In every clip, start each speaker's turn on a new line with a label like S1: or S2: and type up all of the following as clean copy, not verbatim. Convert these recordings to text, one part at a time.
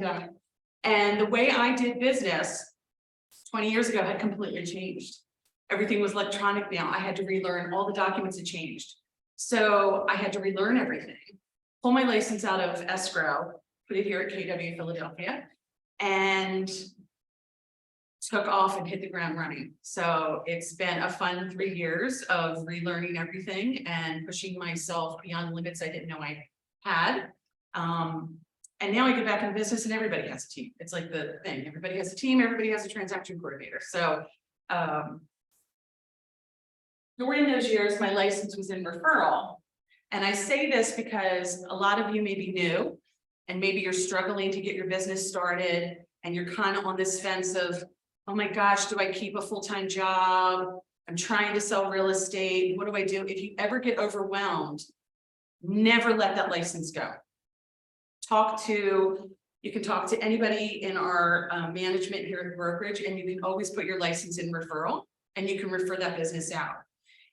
S1: Yeah. And the way I did business 20 years ago had completely changed. Everything was electronic now. I had to relearn, all the documents had changed. So I had to relearn everything, pull my license out of escrow, put it here at KW Philadelphia, and took off and hit the ground running. So it's been a fun 3 years of relearning everything and pushing myself beyond limits I didn't know I had. And now I get back in business and everybody has a team. It's like the thing, everybody has a team, everybody has a transaction coordinator. So during those years, my license was in referral. And I say this because a lot of you may be new and maybe you're struggling to get your business started and you're kind of on this fence of, oh my gosh, do I keep a full-time job? I'm trying to sell real estate. What do I do? If you ever get overwhelmed, never let that license go. You can talk to anybody in our management here at the brokerage, and you can always put your license in referral and you can refer that business out.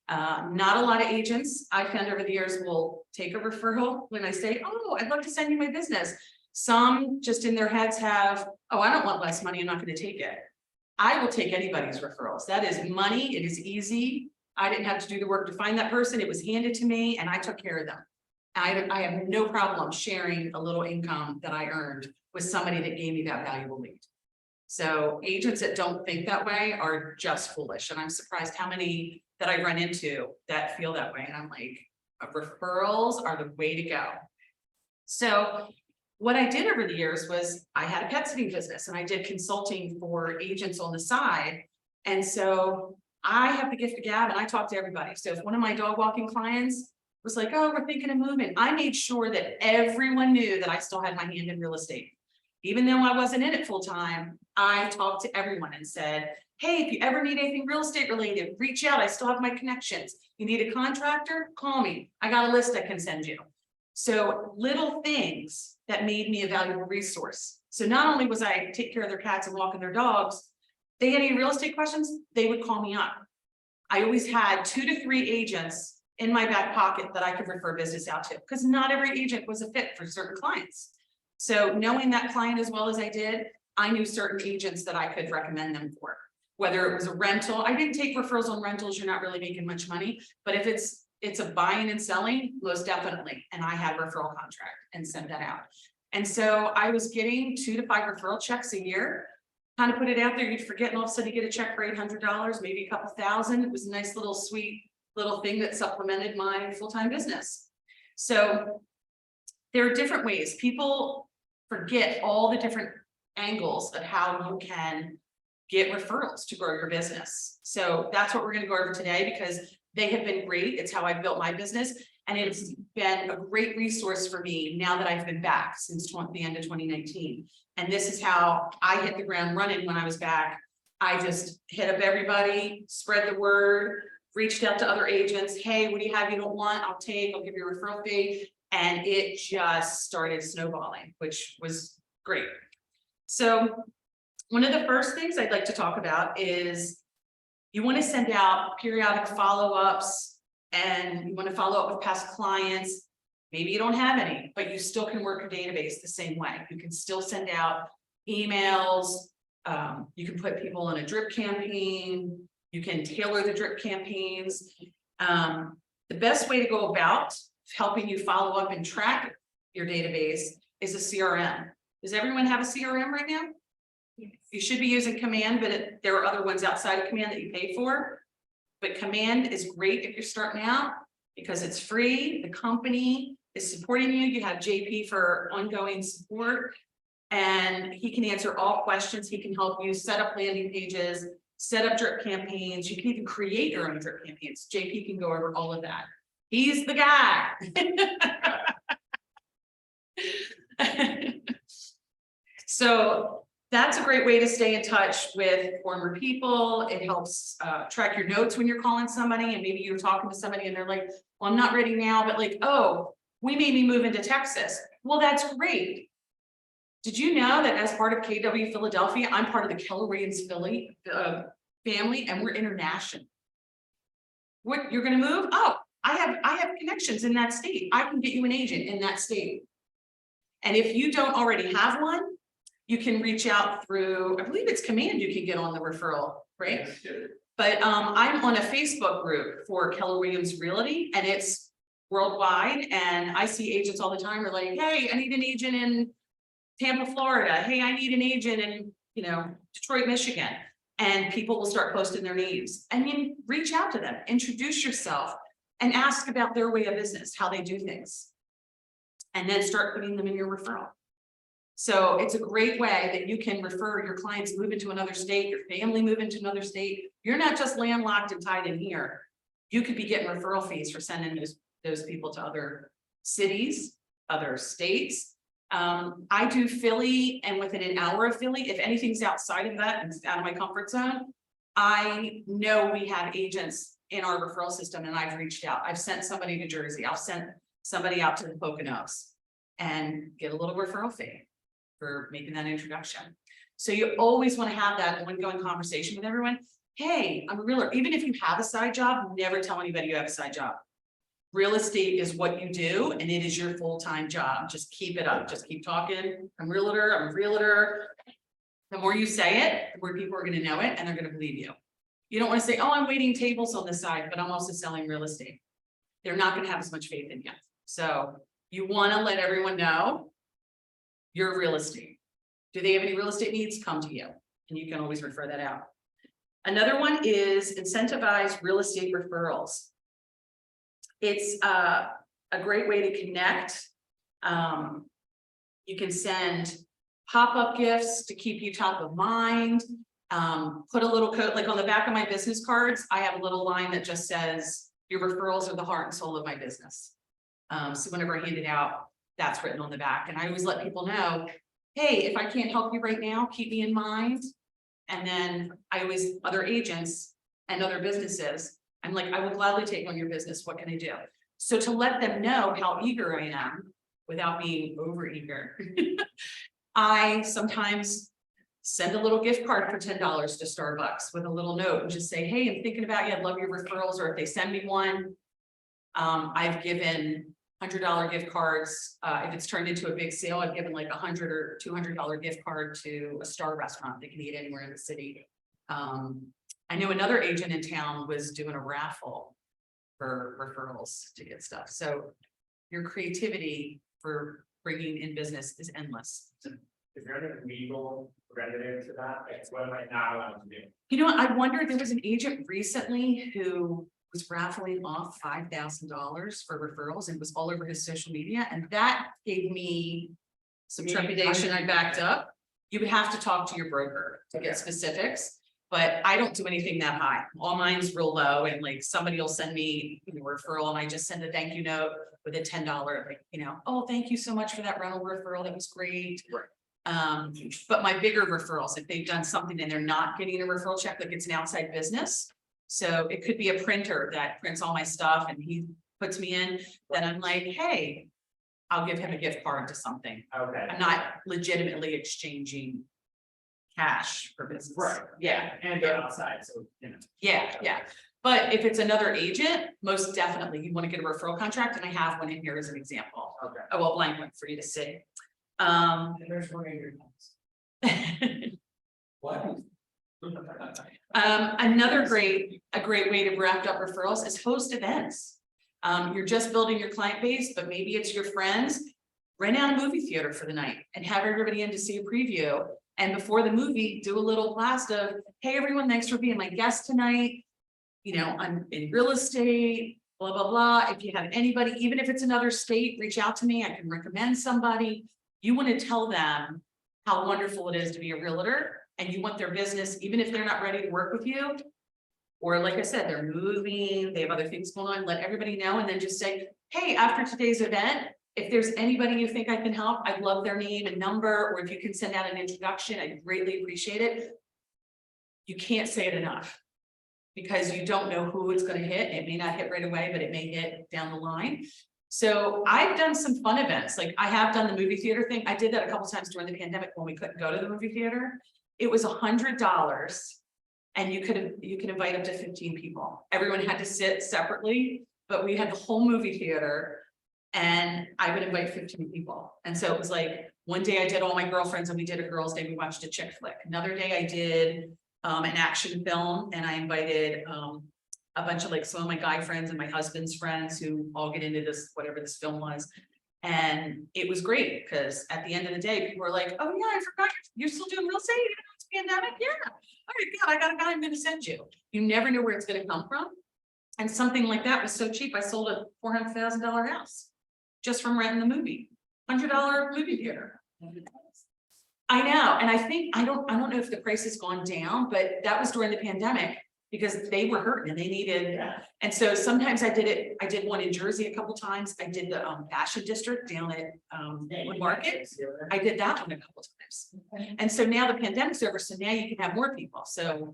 S1: Not a lot of agents I found over the years will take a referral when I say, oh, I'd love to send you my business. Some just in their heads have, oh, I don't want less money, I'm not going to take it. I will take anybody's referrals. That is money. It is easy. I didn't have to do the work to find that person. It was handed to me and I took care of them. I have no problem sharing a little income that I earned with somebody that gave me that valuable lead. So agents that don't think that way are just foolish. And I'm surprised how many that I run into that feel that way. And I'm like, referrals are the way to go. So what I did over the years was I had a pet sitting business and I did consulting for agents on the side. And so I have the gift of gab and I talk to everybody. So if one of my dog walking clients was like, oh, we're thinking of moving, I made sure that everyone knew that I still had my hand in real estate. Even though I wasn't in it full time, I talked to everyone and said, hey, if you ever need anything real estate related, reach out. I still have my connections. You need a contractor? Call me. I got a list I can send you. So little things that made me a valuable resource. So not only was I take care of their cats and walking their dogs, they had any real estate questions, they would call me up. I always had 2 to 3 agents in my back pocket that I could refer business out to, because not every agent was a fit for certain clients. So knowing that client as well as I did, I knew certain agents that I could recommend them for. Whether it was a rental, I didn't take referrals on rentals, you're not really making much money, but if it's a buying and selling, most definitely. And I had a referral contract and sent that out. And so I was getting 2 to 5 referral checks a year, kind of put it out there, you'd forget, and all of a sudden you get a check for $800, maybe a couple thousand. It was a nice little sweet little thing that supplemented my full-time business. So there are different ways. People forget all the different angles of how you can get referrals to grow your business. So that's what we're going to go over today, because they have been great. It's how I've built my business. And it's been a great resource for me now that I've been back since the end of 2019. And this is how I hit the ground running when I was back. I just hit up everybody, spread the word, reached out to other agents. Hey, what do you have you don't want? I'll take, I'll give you a referral fee. And it just started snowballing, which was great. So one of the first things I'd like to talk about is you want to send out periodic follow-ups and you want to follow up with past clients. Maybe you don't have any, but you still can work your database the same way. You can still send out emails. You can put people in a drip campaign. You can tailor the drip campaigns. The best way to go about helping you follow up and track your database is a CRM. Does everyone have a CRM right now? Yes. You should be using Command, but there are other ones outside of Command that you pay for. But Command is great if you're starting out because it's free. The company is supporting you. You have JP for ongoing support, and he can answer all questions. He can help you set up landing pages, set up drip campaigns. You can even create your own drip campaigns. JP can go over all of that. He's the guy. So that's a great way to stay in touch with former people. It helps track your notes when you're calling somebody, and maybe you're talking to somebody and they're like, well, I'm not ready now, but like, oh, we made me move into Texas. Well, that's great. Did you know that as part of KW Philadelphia, I'm part of the Keller Williams Philly family, and we're international. What, you're going to move? Oh, I have connections in that state. I can get you an agent in that state. And if you don't already have one, You can reach out through, I believe it's Command you can get on the referral, right? But I'm on a Facebook group for Keller Williams Realty, and it's worldwide, and I see agents all the time are like, hey, I need an agent in Tampa, Florida. Hey, I need an agent in, Detroit, Michigan. And people will start posting their names, and you reach out to them, introduce yourself, and ask about their way of business, how they do things. And then start putting them in your referral. So it's a great way that you can refer your clients move into another state, your family move into another state. You're not just landlocked and tied in here. You could be getting referral fees for sending those people to other cities, other states. I do Philly, and within an hour of Philly, if anything's outside of that and it's out of my comfort zone, I know we have agents in our referral system, and I've reached out. I've sent somebody to Jersey. I'll send somebody out to the Poconos and get a little referral fee for making that introduction. So you always want to have that ongoing conversation with everyone. Hey, I'm a realtor. Even if you have a side job, never tell anybody you have a side job. Real estate is what you do, and it is your full-time job. Just keep it up. Just keep talking. I'm a realtor. The more you say it, the more people are going to know it, and they're going to believe you. You don't want to say, oh, I'm waiting tables on the side, but I'm also selling real estate. They're not going to have as much faith in you. So you want to let everyone know you're real estate. Do they have any real estate needs? Come to you, and you can always refer that out. Another one is incentivize real estate referrals. It's a great way to connect. You can send pop-up gifts to keep you top of mind. Put a little code, like on the back of my business cards, I have a little line that just says, your referrals are the heart and soul of my business. So whenever I hand it out, that's written on the back. And I always let people know, hey, if I can't help you right now, keep me in mind. And then I always, other agents and other businesses, I'm like, I will gladly take on your business. What can I do? So to let them know how eager I am without being over eager, I sometimes send a little gift card for $10 to Starbucks with a little note and just say, hey, I'm thinking about you. I'd love your referrals. Or if they send me one, I've given $100 gift cards. If it's turned into a big sale, I've given like $100 or $200 gift card to a star restaurant. They can eat anywhere in the city. I know another agent in town was doing a raffle for referrals to get stuff. So your creativity for bringing in business is endless.
S2: Is there any legal remedy to that? Like, what am I not allowed to do?
S1: You know, I wonder, there was an agent recently who was raffling off $5,000 for referrals, and it was all over his social media. And that gave me some trepidation. I backed up. You would have to talk to your broker to get specifics, but I don't do anything that high. All mine's real low, and like somebody will send me a referral and I just send a thank you note with a $10, like, oh, thank you so much for that rental referral. That was great.
S2: Right.
S1: But my bigger referrals, if they've done something and they're not getting a referral check, like it's an outside business. So it could be a printer that prints all my stuff and he puts me in, then I'm like, hey, I'll give him a gift card to something.
S2: Okay.
S1: I'm not legitimately exchanging cash for business.
S2: Right.
S1: Yeah.
S2: And they're outside, so
S1: Yeah. But if it's another agent, most definitely you want to get a referral contract, and I have one in here as an example.
S2: Okay.
S1: Oh, well, blank one for you to see.
S2: And there's one of your notes. What?
S1: Another great way to wrap up referrals is host events. You're just building your client base, but maybe it's your friends. Rent out a movie theater for the night and have everybody in to see a preview. And before the movie, do a little blast of, hey, everyone, thanks for being my guest tonight. I'm in real estate, blah, blah, blah. If you have anybody, even if it's another state, reach out to me. I can recommend somebody. You want to tell them how wonderful it is to be a realtor, and you want their business, even if they're not ready to work with you. Or like I said, they're moving, they have other things going on, let everybody know, and then just say, hey, after today's event, if there's anybody you think I can help, I'd love their name and number, or if you can send out an introduction, I'd greatly appreciate it. You can't say it enough, because you don't know who it's going to hit. It may not hit right away, but it may hit down the line. So I've done some fun events. Like I have done the movie theater thing. I did that a couple times during the pandemic when we couldn't go to the movie theater. It was $100, and you could invite up to 15 people. Everyone had to sit separately, but we had the whole movie theater, and I would invite 15 people. And so it was like One day I did all my girlfriends and we did a girls' day. We watched a chick flick. Another day I did an action film and I invited a bunch of like some of my guy friends and my husband's friends who all get into this, whatever this film was. And it was great because at the end of the day, people were like, oh yeah, I forgot you're still doing real estate, even though it's a pandemic. Yeah. All right, God, I got a guy I'm going to send you. You never know where it's going to come from. And something like that was so cheap. I sold a $400,000 house just from renting the movie, $100 movie theater. I know. And I think, I don't know if the price has gone down, but that was during the pandemic because they were hurting and they needed. And so sometimes I did one in Jersey a couple times. I did the fashion district down at Market. I did that one a couple times. And so now the pandemic's over. So now you can have more people. So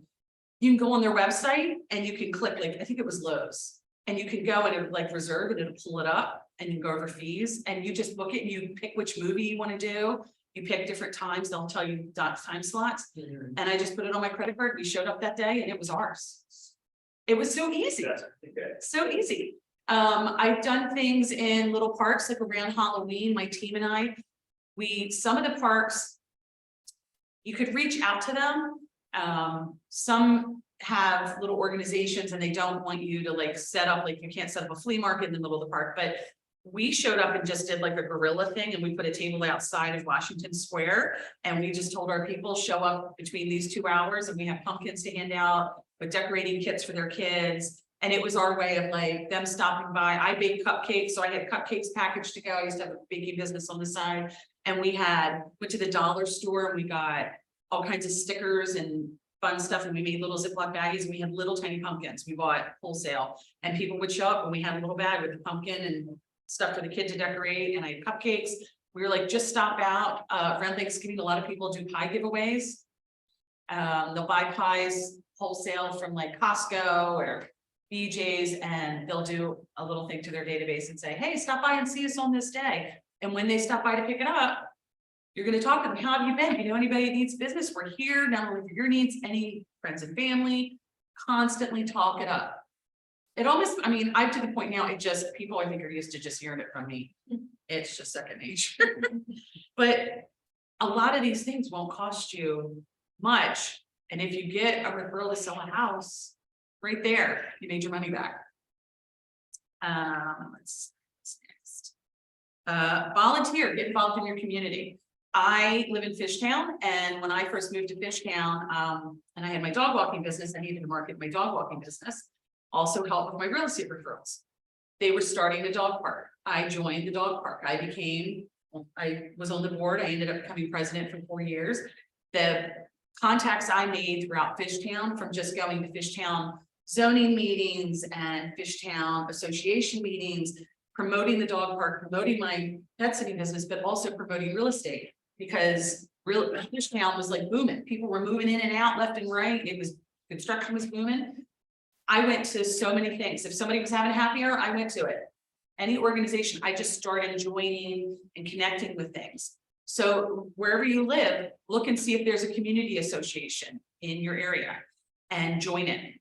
S1: you can go on their website and you can click, like, I think it was Lowe's, and you can go and it would like reserve and it'll pull it up and you go over fees and you just book it and you pick which movie you want to do. You pick different times, they'll tell you time slots. And I just put it on my credit card. We showed up that day and it was ours. It was so easy. So easy. I've done things in little parks like around Halloween, my team and I, some of the parks, you could reach out to them. Some have little organizations and they don't want you to like set up, like you can't set up a flea market in the middle of the park, but we showed up and just did like a guerrilla thing and we put a table outside of Washington Square and we just told our people show up between these 2 hours and we have pumpkins to hand out with decorating kits for their kids. And it was our way of like them stopping by. I baked cupcakes, so I had cupcakes packaged to go. I used to have a baking business on the side and we went to the dollar store and we got all kinds of stickers and fun stuff and we made little Ziploc baggies and we had little tiny pumpkins we bought wholesale and people would show up and we had a little bag with the pumpkin and stuff for the kid to decorate and I had cupcakes. We were like, just stop out around Thanksgiving. A lot of people do pie giveaways. They'll buy pies wholesale from like Costco or BJ's and they'll do a little thing to their database and say, hey, stop by and see us on this day. And when they stop by to pick it up, you're going to talk to them. How have you been? You know, anybody that needs business, we're here, not only for your needs, any friends and family, constantly talk it up. It almost, I mean, I'm to the point now, people I think are used to just hearing it from me. It's just second nature. But a lot of these things won't cost you much. And if you get a referral to sell a house, right there, you made your money back. What's next? Volunteer, get involved in your community. I live in Fishtown, and when I first moved to Fishtown, and I had my dog walking business, I needed to market my dog walking business. Also help with my real estate referrals. They were starting a dog park. I joined the dog park. I was on the board. I ended up becoming president for 4 years. The contacts I made throughout Fishtown, from just going to Fishtown zoning meetings and Fishtown association meetings, promoting the dog park, promoting my pet sitting business, but also promoting real estate because Fishtown was like booming. People were moving in and out left and right. Construction was booming. I went to so many things. If somebody was having a happy hour, I went to it. Any organization, I just started joining and connecting with things. So wherever you live, look and see if there's a community association in your area and join it.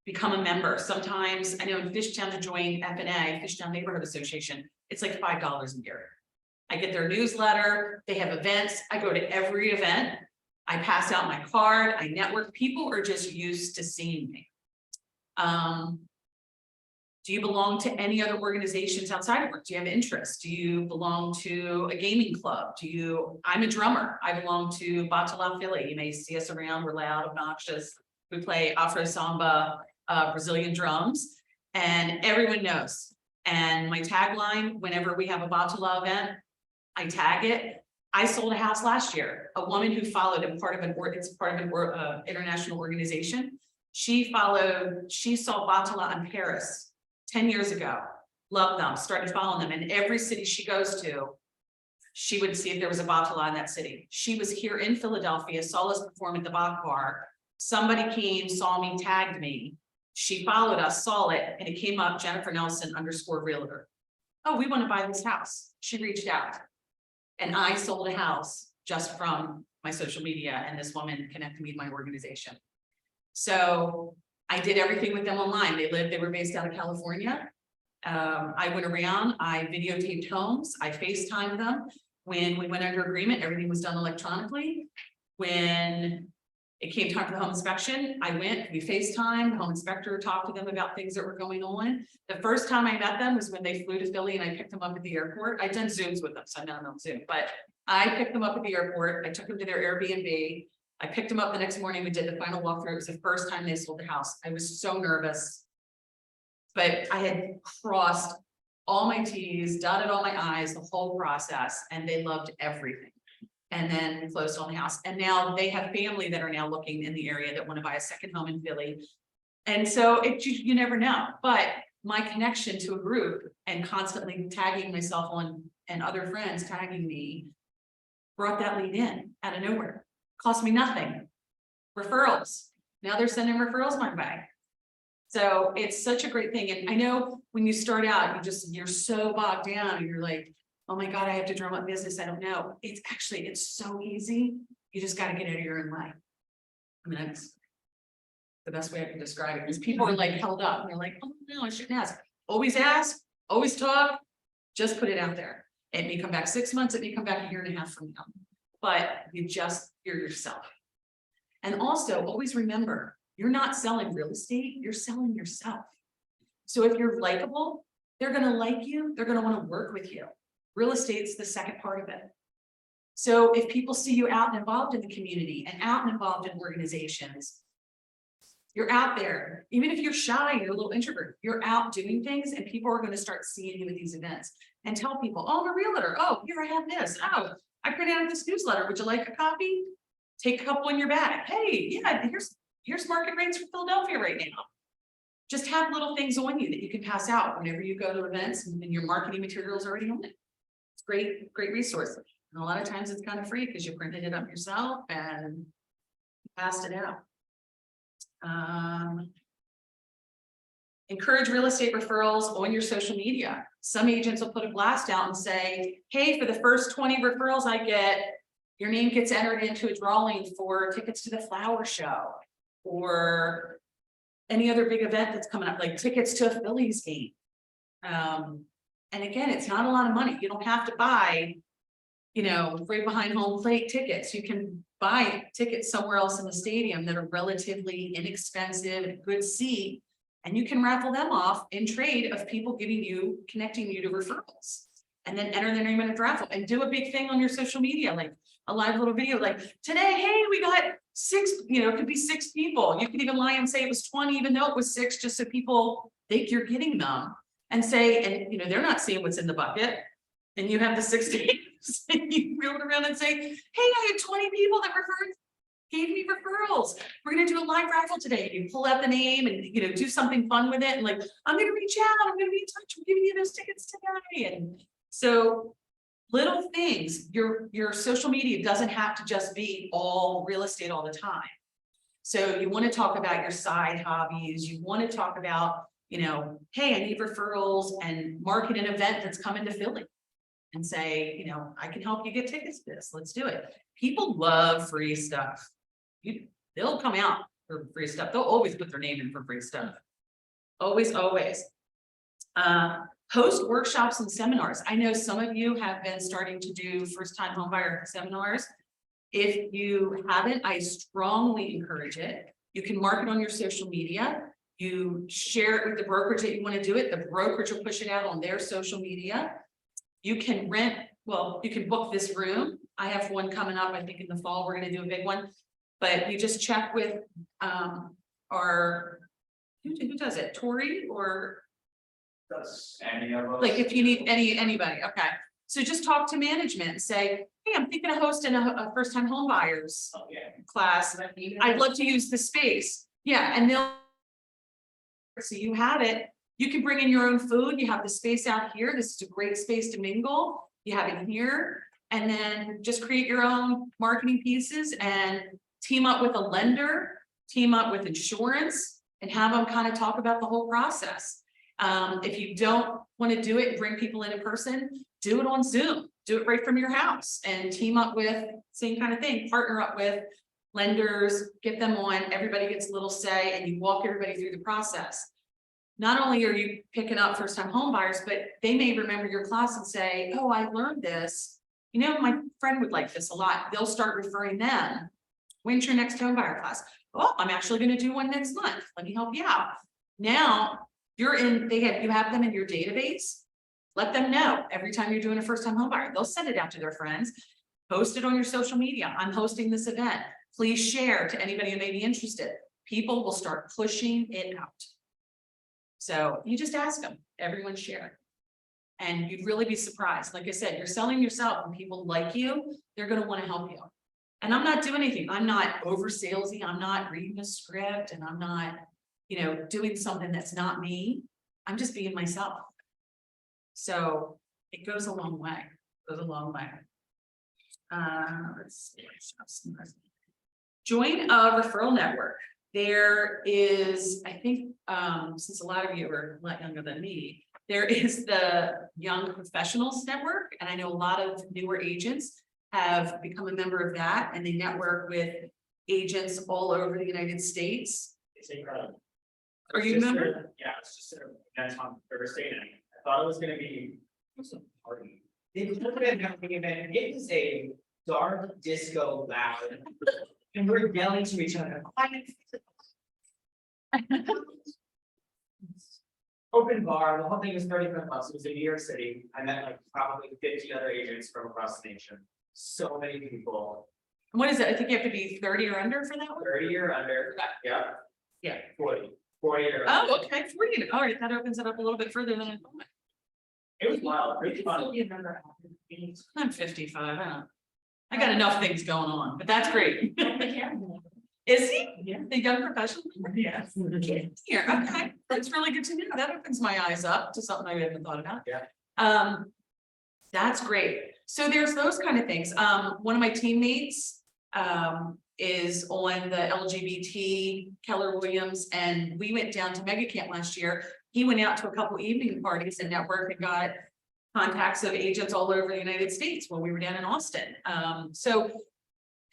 S1: Become a member. Sometimes I know in Fishtown to join FNA, Fishtown Neighborhood Association, it's like $5 a year. I get their newsletter, they have events, I go to every event, I pass out my card, I network. People are just used to seeing me. Do you belong to any other organizations outside of work? Do you have interest? Do you belong to a gaming club? I'm a drummer. I belong to Batala Philly. You may see us around. We're loud, obnoxious. We play Afro Samba, Brazilian drums, and everyone knows. And my tagline, whenever we have a Batala event, I tag it. I sold a house last year. A woman who followed it's part of an international organization. She saw Batala in Paris 10 years ago, loved them, started following them. And every city she goes to, she would see if there was a Batala in that city. She was here in Philadelphia, saw us perform at the Bach Bar. Somebody came, saw me, tagged me. She followed us, saw it, and it came up Jennifer Nelson _realtor. Oh, we want to buy this house. She reached out. And I sold a house just from my social media, and this woman connected me to my organization. So I did everything with them online. They were based out of California. I went around, I videotaped homes, I FaceTimed them. When we went under agreement, everything was done electronically. When it came time for the home inspection, I went, we FaceTime, the home inspector talked to them about things that were going on. The first time I met them was when they flew to Philly and I picked them up at the airport. I'd done Zooms with them, so I know them on Zoom, but I picked them up at the airport. I took them to their Airbnb. I picked them up the next morning. We did the final walkthrough. It was the first time they sold the house. I was so nervous, but I had crossed all my T's, dotted all my I's, the whole process, and they loved everything. And then we closed on the house. And now they have family that are now looking in the area that want to buy a second home in Philly. And so you never know, but my connection to a group and constantly tagging myself on and other friends tagging me brought that lead in out of nowhere. Cost me nothing. Referrals. Now they're sending referrals my way. So it's such a great thing. And I know when you start out, you're so bogged down and you're like, oh my God, I have to drum up business. I don't know. It's so easy. You just got to get out of your own way. I mean, that's the best way I can describe it, because people are like held up and they're like, oh no, I shouldn't ask, always talk, just put it out there. It may come back 6 months, it may come back a year and a half from now, but you're yourself. And also always remember, you're not selling real estate, you're selling yourself. So if you're likable, they're going to like you, they're going to want to work with you. Real estate's the second part of it. So if people see you out and involved in the community and out and involved in organizations, you're out there, even if you're shy, you're a little introvert, you're out doing things and people are going to start seeing you at these events and tell people, oh, I'm a realtor. Oh, here I have this. Oh, I printed out this newsletter. Would you like a copy? Take a couple in your bag. Hey, yeah, here's market rates for Philadelphia right now. Just have little things on you that you can pass out whenever you go to events and your marketing material is already on it. It's great resource. And a lot of times it's kind of free because you printed it up yourself and passed it out. Encourage real estate referrals on your social media. Some agents will put a blast out and say, hey, for the first 20 referrals I get, your name gets entered into a drawing for tickets to the flower show or any other big event that's coming up, like tickets to a Phillies game. And again, it's not a lot of money. You don't have to buy, right behind home plate tickets. You can buy tickets somewhere else in the stadium that are relatively inexpensive, good seat, and you can raffle them off in trade of people connecting you to referrals, and then enter their name in a raffle and do a big thing on your social media, like a live little video, like today, hey, we got 6, it could be 6 people. You could even lie and say it was 20, even though it was 6, just so people think you're getting them and say, and they're not seeing what's in the bucket. And you have the 6 days and you reel it around and say, hey, I had 20 people that gave me referrals. We're going to do a live raffle today. You pull out the name and, do something fun with it. And like, I'm going to reach out. I'm going to be in touch. We're giving you those tickets today. And so little things, your social media doesn't have to just be all real estate all the time. So you want to talk about your side hobbies. You want to talk about, hey, I need referrals, and market an event that's coming to Philly and say, I can help you get tickets to this. Let's do it. People love free stuff. They'll come out for free stuff. They'll always put their name in for free stuff. Always, always. Host workshops and seminars. I know some of you have been starting to do first-time homebuyer seminars. If you haven't, I strongly encourage it. You can market on your social media. You share it with the brokerage that you want to do it. The brokerage will push it out on their social media. You can you can book this room. I have one coming up, I think in the fall, we're going to do a big one, but you just check with who does it? Tori or
S3: any of us?
S1: like if you need anybody. Okay. So just talk to management and say, hey, I'm thinking of hosting a first-time home buyers class. I'd love to use the space. Yeah. And so you have it. You can bring in your own food. You have the space out here. This is a great space to mingle. You have it here, and then just create your own marketing pieces and team up with a lender, team up with insurance, and have them kind of talk about the whole process. If you don't want to do it and bring people in person, do it on Zoom. Do it right from your house and team up with same kind of thing. Partner up with lenders, get them on. Everybody gets a little say, and you walk everybody through the process. Not only are you picking up first-time home buyers, but they may remember your class and say, oh, I learned this You know, my friend would like this a lot. They'll start referring them. When's your next home buyer class? Oh, I'm actually gonna do one next month. Let me help you out. Now, you have them in your database. Let them know every time you're doing a first time home buyer. They'll send it out to their friends. Post it on your social media. I'm hosting this event. Please share to anybody who may be interested. People will start pushing it out. So you just ask them, everyone share. And you'd really be surprised. Like I said, you're selling yourself and people like you, they're going to want to help you. And I'm not doing anything. I'm not over salesy. I'm not reading a script and I'm not, doing something that's not me. I'm just being myself. So it goes a long way. It goes a long way. Let's see. Join a referral network. There is, I think, since a lot of you are a lot younger than me, there is the Young Professionals Network, and I know a lot of newer agents have become a member of that, and they network with agents all over the United States.
S3: It's incredible.
S1: Are you a member?
S3: Yeah, it's just that's on Thursday night. I thought it was gonna be some party.
S2: It is a dark disco loud. And we're yelling to each other.
S3: Open bar, the whole thing was $35. It was in New York City. I met like probably 50 other agents from across the nation. So many people,
S1: What is it? I think you have to be 30 or under for that one.
S3: 30 or under, yeah.
S1: Yeah.
S3: 40 or under.
S1: Oh, okay, 40. All right, that opens it up a little bit further than I thought.
S3: It was wild, really fun.
S1: I'm 55. I got enough things going on, but that's great. Is he?
S2: Yeah.
S1: The young professional?
S2: Yes.
S1: Here, okay, that's really good to know. That opens my eyes up to something I haven't thought about.
S3: Yeah.
S1: That's great. So there's those kind of things. One of my teammates is on the LGBT Keller Williams, and we went down to Mega Camp last year. He went out to a couple evening parties and networked and got contacts of agents all over the United States when we were down in Austin. So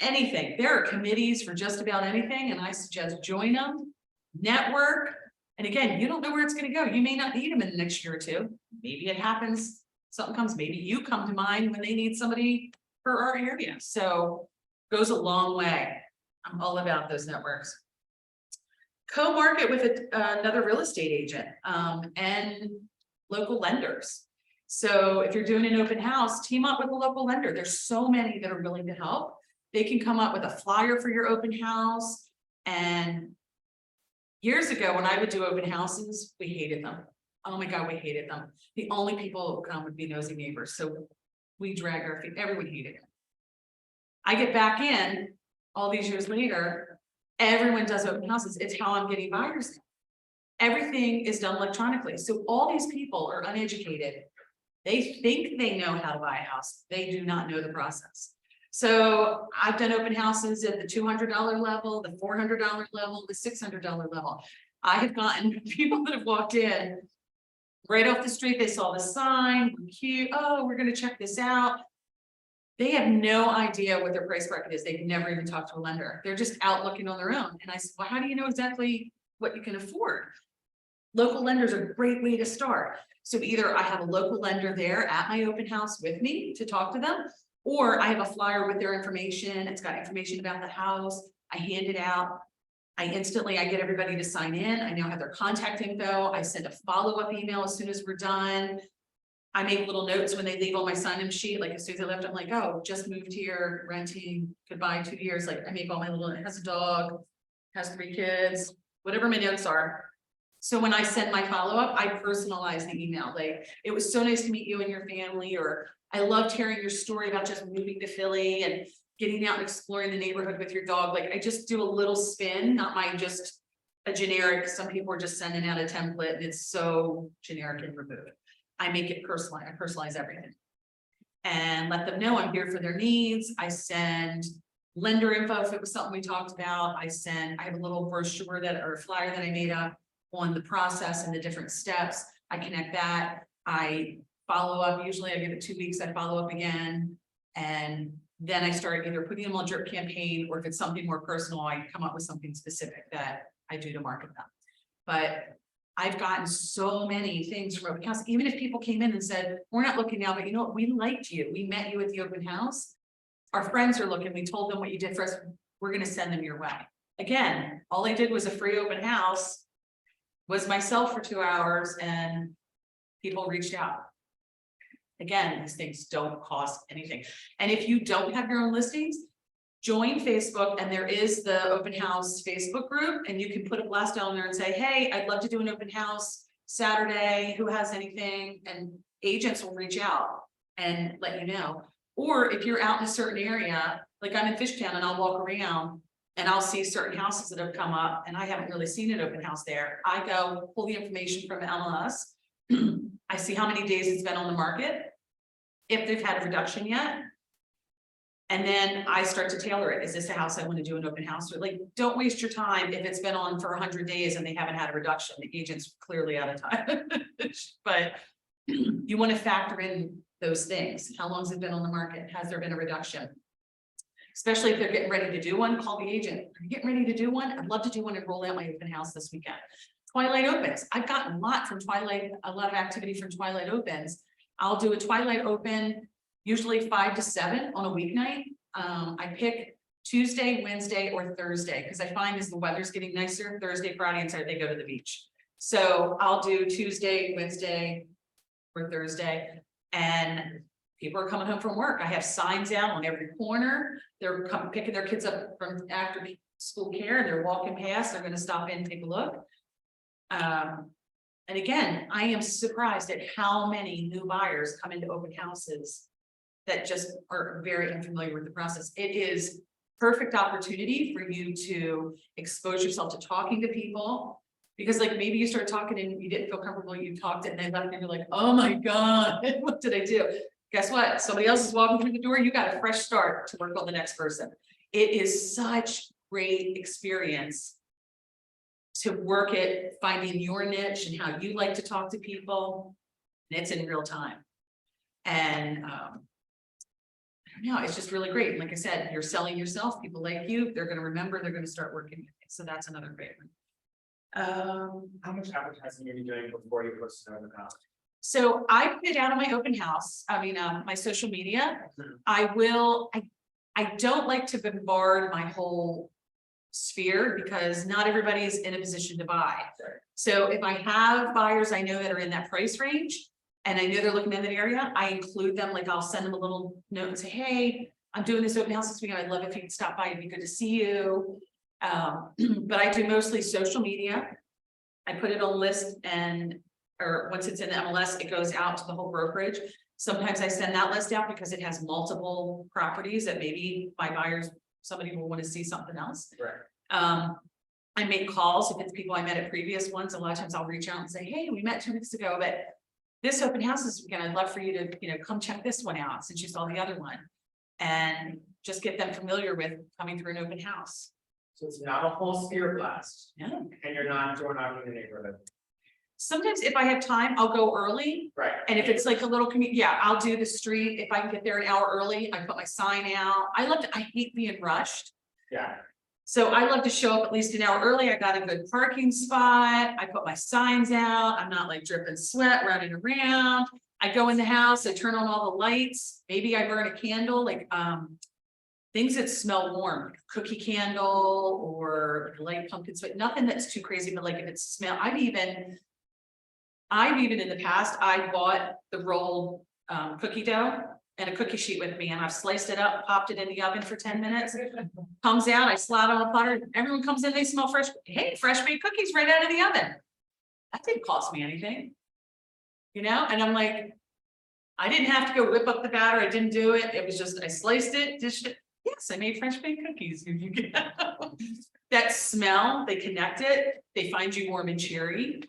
S1: anything, there are committees for just about anything, and I suggest join them, network. And again, you don't know where it's going to go. You may not need them in the next year or two. Maybe it happens, something comes, maybe you come to mind when they need somebody for our area. So goes a long way. I'm all about those networks. Co-market with another real estate agent and local lenders. So if you're doing an open house, team up with a local lender. There's so many that are willing to help. They can come up with a flyer for your open house. And years ago, when I would do open houses, we hated them. Oh my God, we hated them. The only people who come would be nosy neighbors. So we drag our feet, everyone hated it. I get back in all these years later, everyone does open houses. It's how I'm getting buyers. Everything is done electronically. So all these people are uneducated. They think they know how to buy a house. They do not know the process. So I've done open houses at the $200 level, the $400 level, the $600 level. I have gotten people that have walked in right off the street. They saw the sign, cute. Oh, we're going to check this out. They have no idea what their price bracket is. They've never even talked to a lender. They're just out looking on their own. And I said, well, how do you know exactly what you can afford? Local lenders are a great way to start. So either I have a local lender there at my open house with me to talk to them, or I have a flyer with their information. It's got information about the house. I hand it out. I get everybody to sign in. I now have their contact info. I send a follow-up email as soon as we're done. I make little notes when they leave on my sign-in sheet. Like as soon as I left, I'm like, oh, just moved here, renting, goodbye, 2 years. Like I make all my little, it has a dog, has 3 kids, whatever my notes are. So when I send my follow-up, I personalize the email. Like, it was so nice to meet you and your family, or I loved hearing your story about just moving to Philly and getting out and exploring the neighborhood with your dog. Like I just do a little spin, not my just a generic. Some people are just sending out a template and it's so generic and removed. I make it personal. I personalize everything and let them know I'm here for their needs. I send lender info if it was something we talked about. I have a little brochure or flyer that I made up on the process and the different steps. I connect that. I follow up. Usually I give it 2 weeks. I follow up again. And then I start either putting them on a drip campaign, or if it's something more personal, I come up with something specific that I do to market them. But I've gotten so many things from open house, even if people came in and said, we're not looking now, but you know what, we liked you, we met you at the open house. Our friends are looking, we told them what you did for us, we're gonna send them your way. Again, all I did was a free open house, was myself for 2 hours, and people reached out. Again, these things don't cost anything. And if you don't have your own listings, join Facebook, and there is the open house Facebook group, and you can put a blast down there and say, hey, I'd love to do an open house Saturday, who has anything? And agents will reach out and let you know. Or if you're out in a certain area, like I'm in Fishtown, and I'll walk around and I'll see certain houses that have come up, and I haven't really seen an open house there. I go pull the information from MLS. I see how many days it's been on the market, if they've had a reduction yet. And then I start to tailor it. Is this a house I want to do an open house? Or like, don't waste your time if it's been on for 100 days and they haven't had a reduction. The agent's clearly out of time. But you want to factor in those things. How long has it been on the market? Has there been a reduction? Especially if they're getting ready to do one, call the agent. Are you getting ready to do one? I'd love to do one and roll out my open house this weekend. Twilight opens. I've gotten a lot from Twilight, a lot of activity from Twilight opens. I'll do a Twilight open, usually 5 to 7 on a weeknight. I pick Tuesday, Wednesday, or Thursday, because I find as the weather's getting nicer, Thursday, Friday, and Saturday, they go to the beach. So I'll do Tuesday, Wednesday, or Thursday, and people are coming home from work. I have signs out on every corner. They're picking their kids up from after school care. They're walking past. They're going to stop in and take a look. And again, I am surprised at how many new buyers come into open houses that just are very unfamiliar with the process. It is perfect opportunity for you to expose yourself to talking to people, because like maybe you start talking and you didn't feel comfortable, you talked it and they left and you're like, oh my God, what did I do? Guess what? Somebody else is walking through the door. You got a fresh start to work on the next person. It is such great experience to work at finding your niche and how you like to talk to people. And it's in real time. And I don't know, it's just really great. Like I said, you're selling yourself, people like you, they're gonna remember, they're gonna start working. So that's another great one.
S3: How much advertising are you doing before you post it on the house?
S1: So I put it out on my open house, my social media. I don't like to bombard my whole sphere because not everybody is in a position to buy. So if I have buyers I know that are in that price range and I know they're looking in that area, I include them. Like I'll send them a little note and say, hey, I'm doing this open house this weekend. I'd love if you could stop by. It'd be good to see you. But I do mostly social media. I put it on list or once it's in the MLS, it goes out to the whole brokerage. Sometimes I send that list out because it has multiple properties that maybe my buyers, somebody will want to see something else.
S3: Right.
S1: I make calls if it's people I met at previous ones. A lot of times I'll reach out and say, hey, we met 2 weeks ago, but this open house this weekend, I'd love for you to, come check this one out since you saw the other one, and just get them familiar with coming through an open house.
S3: So it's not a whole spear blast,
S1: Yeah.
S3: and you're not door knocking the neighborhood.
S1: Sometimes if I have time, I'll go early.
S3: Right.
S1: And if it's like a little commute, yeah, I'll do the street. If I can get there an hour early, I put my sign out. I hate being rushed.
S3: Yeah.
S1: So I love to show up at least an hour early. I got a good parking spot. I put my signs out. I'm not like dripping sweat running around. I go in the house, I turn on all the lights. Maybe I burn a candle, like things that smell warm, like a cookie candle or like a light pumpkin sweat, nothing that's too crazy, but like if it's smell, I've even in the past, I bought the rolled cookie dough and a cookie sheet with me, and I've sliced it up, popped it in the oven for 10 minutes, comes out, I slide on a platter, everyone comes in, they smell fresh. Hey, fresh baked cookies right out of the oven. That didn't cost me anything, and I'm like, I didn't have to go whip up the batter. I didn't do it. It was just, I sliced it, dished it. Yes, I made fresh baked cookies. You get that smell, they connect it, they find you warm and cheery.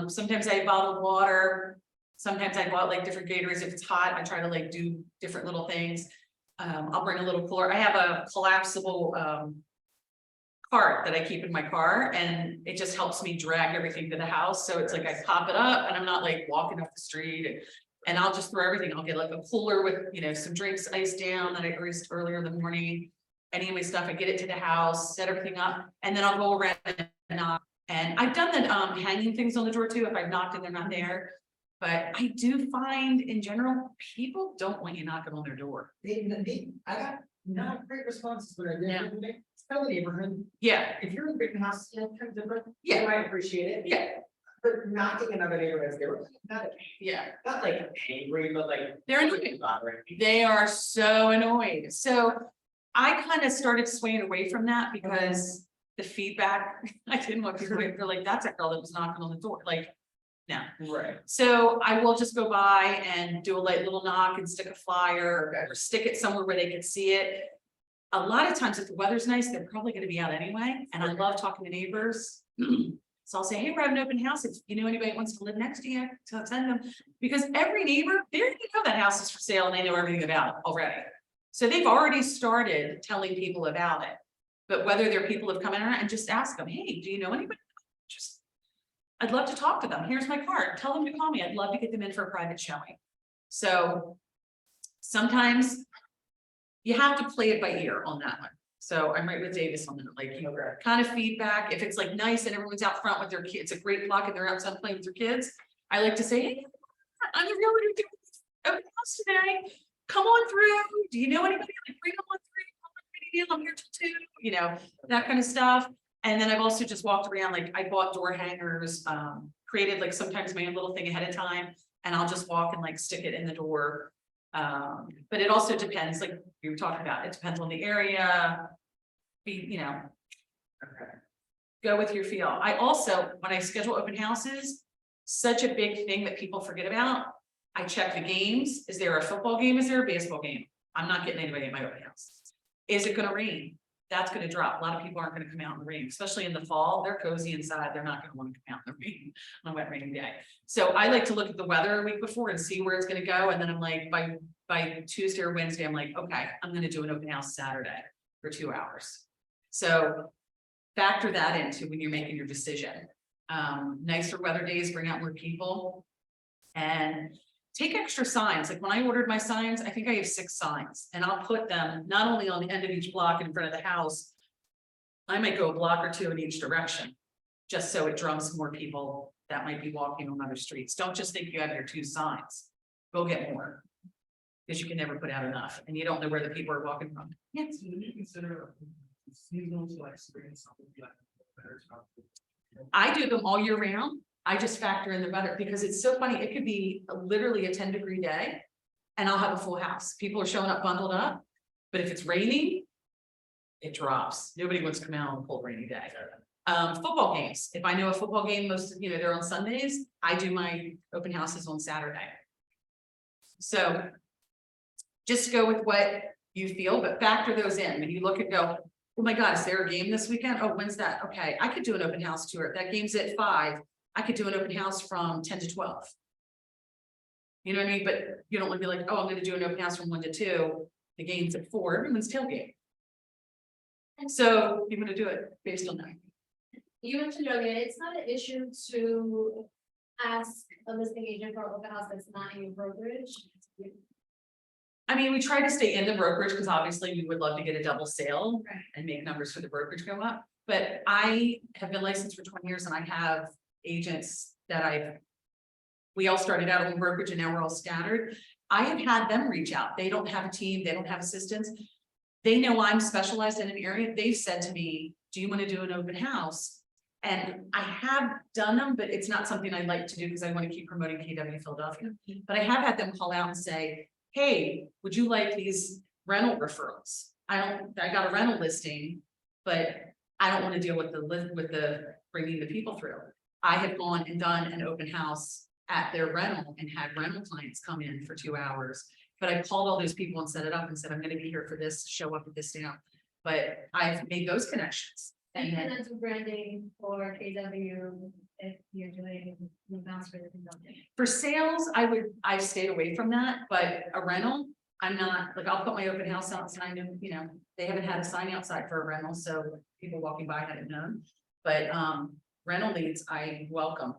S1: Sometimes I have bottled water. Sometimes I bought like different Gatorades. If it's hot, I try to like do different little things. I'll bring a little cooler. I have a collapsible cart that I keep in my car, and it just helps me drag everything to the house. So it's like I pop it up and I'm not like walking up the street, and I'll just throw everything. I'll get like a cooler with, some drinks iced down that I greased earlier in the morning. Any of my stuff, I get it to the house, set everything up, and then I'll go around and And I've done the hanging things on the door too, if I've knocked and they're not there. But I do find in general, people don't want you knocking on their door.
S3: I got not great responses when I did.
S1: Yeah.
S3: It's kind of the neighborhood.
S1: Yeah,
S3: If you're in a big house, yeah, kind of different.
S1: Yeah.
S3: You might appreciate it.
S1: yeah,
S3: But knocking another neighborhood, they were
S1: yeah.
S3: not like angry, but like.
S1: They're annoying.
S3: bothering me.
S1: They are so annoyed. So I kind of started swaying away from that because the feedback, I didn't want people to feel like that's a girl that was knocking on the door, like, no.
S3: Right.
S1: So I will just go by and do a light little knock and stick a flyer or stick it somewhere where they can see it. A lot of times if the weather's nice, they're probably gonna be out anyway, and I love talking to neighbors. So I'll say, hey, we're having an open house, if you know anybody that wants to live next to you, to send them, because every neighbor, they already know that house is for sale and they know everything about it already. So they've already started telling people about it. But whether they're people have come in and just ask them, hey, do you know anybody? Just, I'd love to talk to them. Here's my card. Tell them to call me. I'd love to get them in for a private showing. So sometimes you have to play it by ear on that one. So I'm right with Davis on that, like, you know, kind of feedback. If it's like nice and everyone's out front with their kids, it's a great block and they're outside playing with their kids. I like to say, hey, I'm the realtor doing this open house today. Come on through. Do you know anybody? Like, bring them on through. I'm here till 2, you know, that kind of stuff. And then I've also just walked around, like I bought door hangers, created like sometimes my own little thing ahead of time, and I'll just walk and like stick it in the door. But it also depends, like we were talking about, it depends on the area. You know, go with your feel. I also, when I schedule open houses, such a big thing that people forget about, I check the games. Is there a football game? Is there a baseball game? I'm not getting anybody in my open house. Is it gonna rain? That's gonna drop. A lot of people aren't gonna come out in the rain, especially in the fall. They're cozy inside. They're not gonna want to come out in the rain on a wet rainy day. So I like to look at the weather a week before and see where it's gonna go. And then I'm like, by Tuesday or Wednesday, I'm like, okay, I'm gonna do an open house Saturday for 2 hours. So factor that into when you're making your decision. Nicer weather days, bring out more people. And take extra signs. Like when I ordered my signs, I think I have 6 signs, and I'll put them not only on the end of each block in front of the house. I might go a block or 2 in each direction, just so it draws more people that might be walking on other streets. Don't just think you have your 2 signs. Go get more, because you can never put out enough, and you don't know where the people are walking from. Yes.
S4: So when you consider seasonal to like spring, something like better stuff.
S1: I do them all year round. I just factor in the weather because it's so funny. It could be literally a 10-degree day and I'll have a full house. People are showing up bundled up, but if it's raining, it drops. Nobody wants to come out on a cold rainy day. Football games. If I know a football game, they're on Sundays. I do my open houses on Saturday. So just go with what you feel, but factor those in. When you look and go, oh my God, is there a game this weekend? Oh, when's that? Okay, I could do an open house tour. That game's at 5. I could do an open house from 10 to 12. You know what I mean? But you don't want to be like, oh, I'm going to do an open house from 1 to 2. The game's at 4. Everyone's tailgate. So you're going to do it based on that.
S5: You mentioned earlier, it's not an issue to ask a listing agent for an open house that's not in your brokerage.
S1: I mean, we try to stay in the brokerage because obviously we would love to get a double sale
S5: Right.
S1: and make numbers for the brokerage go up. But I have been licensed for 20 years and I have agents that we all started out on brokerage and now we're all scattered. I have had them reach out. They don't have a team. They don't have assistants. They know I'm specialized in an area. They've said to me, do you want to do an open house? And I have done them, but it's not something I like to do because I want to keep promoting KW Philadelphia. But I have had them call out and say, hey, would you like these rental referrals? I got a rental listing, but I don't want to deal with the bringing the people through. I have gone and done an open house at their rental and had rental clients come in for 2 hours. But I called all those people and set it up and said, I'm going to be here for this, show up at this now. But I've made those connections.
S5: And
S1: And
S5: you
S1: then
S5: can do branding for KW if you're doing new house for the building.
S1: for sales, I've stayed away from that, but a rental, I'm not, like, I'll put my open house outside and, they haven't had a sign outside for a rental, so people walking by hadn't known. But rental leads, I welcome,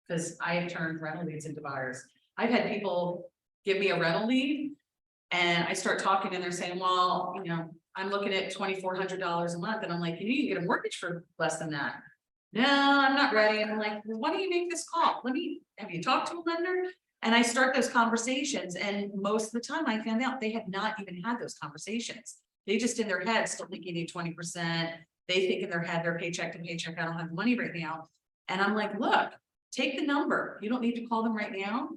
S1: because I have turned rental leads into buyers. I've had people give me a rental lead and I start talking and they're saying, well, I'm looking at $2,400 a month. And I'm like, you can get a mortgage for less than that. no, I'm not ready. And I'm like, well, why don't you make this call? Have you talked to a lender? And I start those conversations, and most of the time I found out they have not even had those conversations. They just in their head still think you need 20%. They think in their head, they're paycheck to paycheck, I don't have money right now. And I'm like, look, take the number. You don't need to call them right now.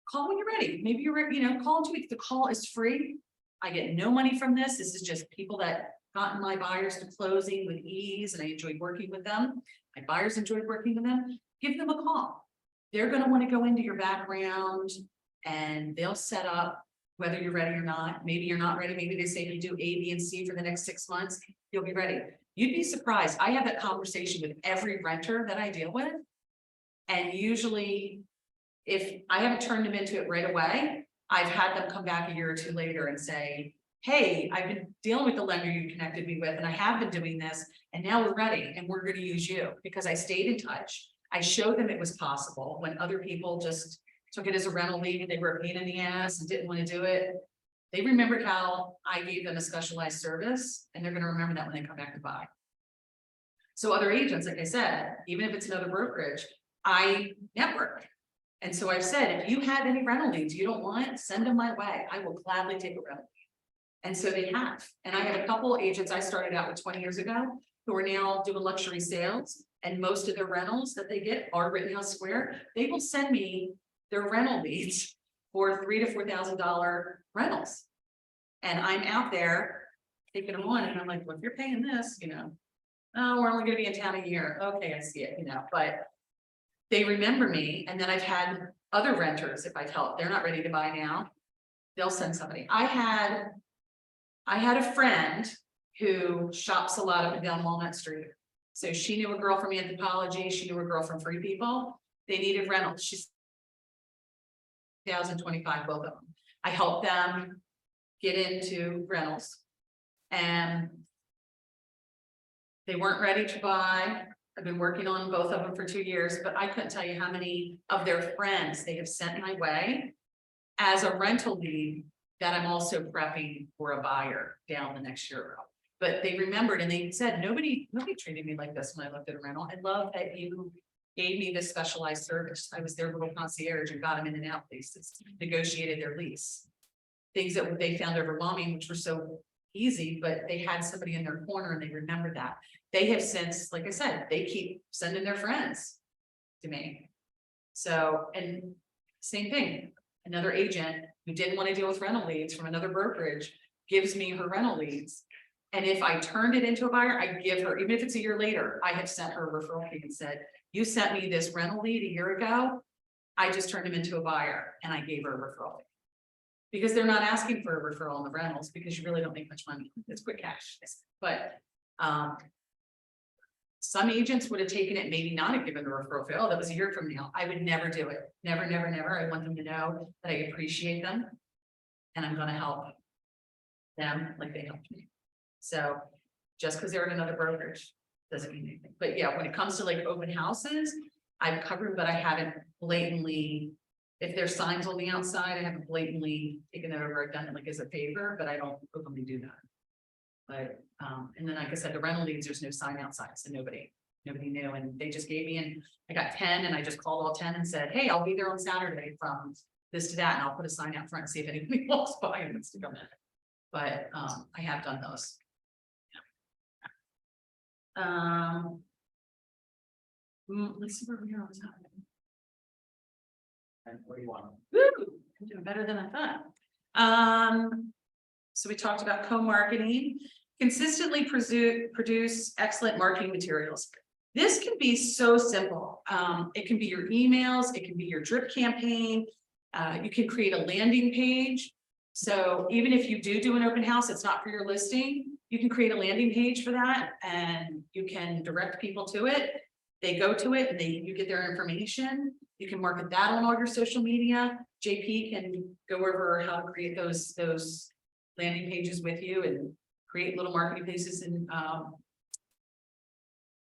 S1: Call when you're ready. Maybe you're ready, call in 2 weeks. The call is free. I get no money from this. This is just people that gotten my buyers to closing with ease, and I enjoyed working with them. My buyers enjoyed working with them. Give them a call. They're going to want to go into your background, and they'll set up whether you're ready or not. Maybe you're not ready. Maybe they say you do A, B, and C for the next 6 months. You'll be ready. You'd be surprised. I have that conversation with every renter that I deal with. And usually, if I haven't turned them into it right away, I've had them come back a year or two later and say, hey, I've been dealing with the lender you connected me with, and I have been doing this, and now we're ready, and we're going to use you, because I stayed in touch. I showed them it was possible when other people just took it as a rental lead, and they were a pain in the ass and didn't want to do it. They remembered how I gave them a specialized service, and they're going to remember that when they come back to buy. So other agents, like I said, even if it's another brokerage, I network. And so I've said, if you have any rental leads you don't want, send them my way. I will gladly take a rental lead. And so they have. And I have a couple agents I started out with 20 years ago who are now doing luxury sales. And most of their rentals that they get are Rittenhouse Square. They will send me their rental leads for $3,000 to $4,000 rentals. And I'm out there taking them on, and I'm like, well, if you're paying this, oh, we're only going to be in town a year. Okay, I see it, but they remember me. And then I've had other renters, if I've helped, they're not ready to buy now, they'll send somebody. I had a friend who shops a lot up and down Walnut Street. So she knew a girl from Anthropology, she knew a girl from Free People. They needed rentals. She's 2025, both of them. I helped them get into rentals, and they weren't ready to buy. I've been working on both of them for 2 years, but I couldn't tell you how many of their friends they have sent my way as a rental lead that I'm also prepping for a buyer down the next year. But they remembered, and they said, nobody treated me like this when I looked at a rental. I love that you gave me this specialized service. I was their little concierge and got them in and out places, negotiated their lease. Things that they found overwhelming, which were so easy, but they had somebody in their corner and they remembered that. They have since, like I said, they keep sending their friends to me. So, and same thing, another agent who didn't want to deal with rental leads from another brokerage gives me her rental leads. And if I turned it into a buyer, I give her, even if it's a year later, I have sent her a referral fee and said, you sent me this rental lead a year ago. I just turned him into a buyer, and I gave her a referral fee. Because they're not asking for a referral on the rentals, because you really don't make much money. It's quick cash. But some agents would have taken it, maybe not have given the referral fee. Oh, that was a year from now. I would never do it. Never, never, never. I want them to know that I appreciate them, and I'm going to help them like they helped me. So just because they're in another brokerage doesn't mean anything. But yeah, when it comes to like open houses, I've covered, but I haven't blatantly. If there's signs on the outside, I haven't blatantly taken it over. I've done it like as a favor, but I don't openly do that. But, and then like I said, the rental leads, there's no sign outside, so nobody knew, and they just gave me, and I got 10, and I just called all 10 and said, hey, I'll be there on Saturday from this to that, and I'll put a sign out front and see if anybody walks by and wants to come in. But I have done those. Let's see where we are. What's happening?
S3: And what do you want?
S1: Woo, I'm doing better than I thought. So we talked about co-marketing, consistently produce excellent marketing materials. This can be so simple. It can be your emails, it can be your drip campaign. You can create a landing page. So even if you do an open house, it's not for your listing, you can create a landing page for that, and you can direct people to it. They go to it, and you get their information. You can market that on all your social media. JP can go over how to create those landing pages with you and create little marketing pages. And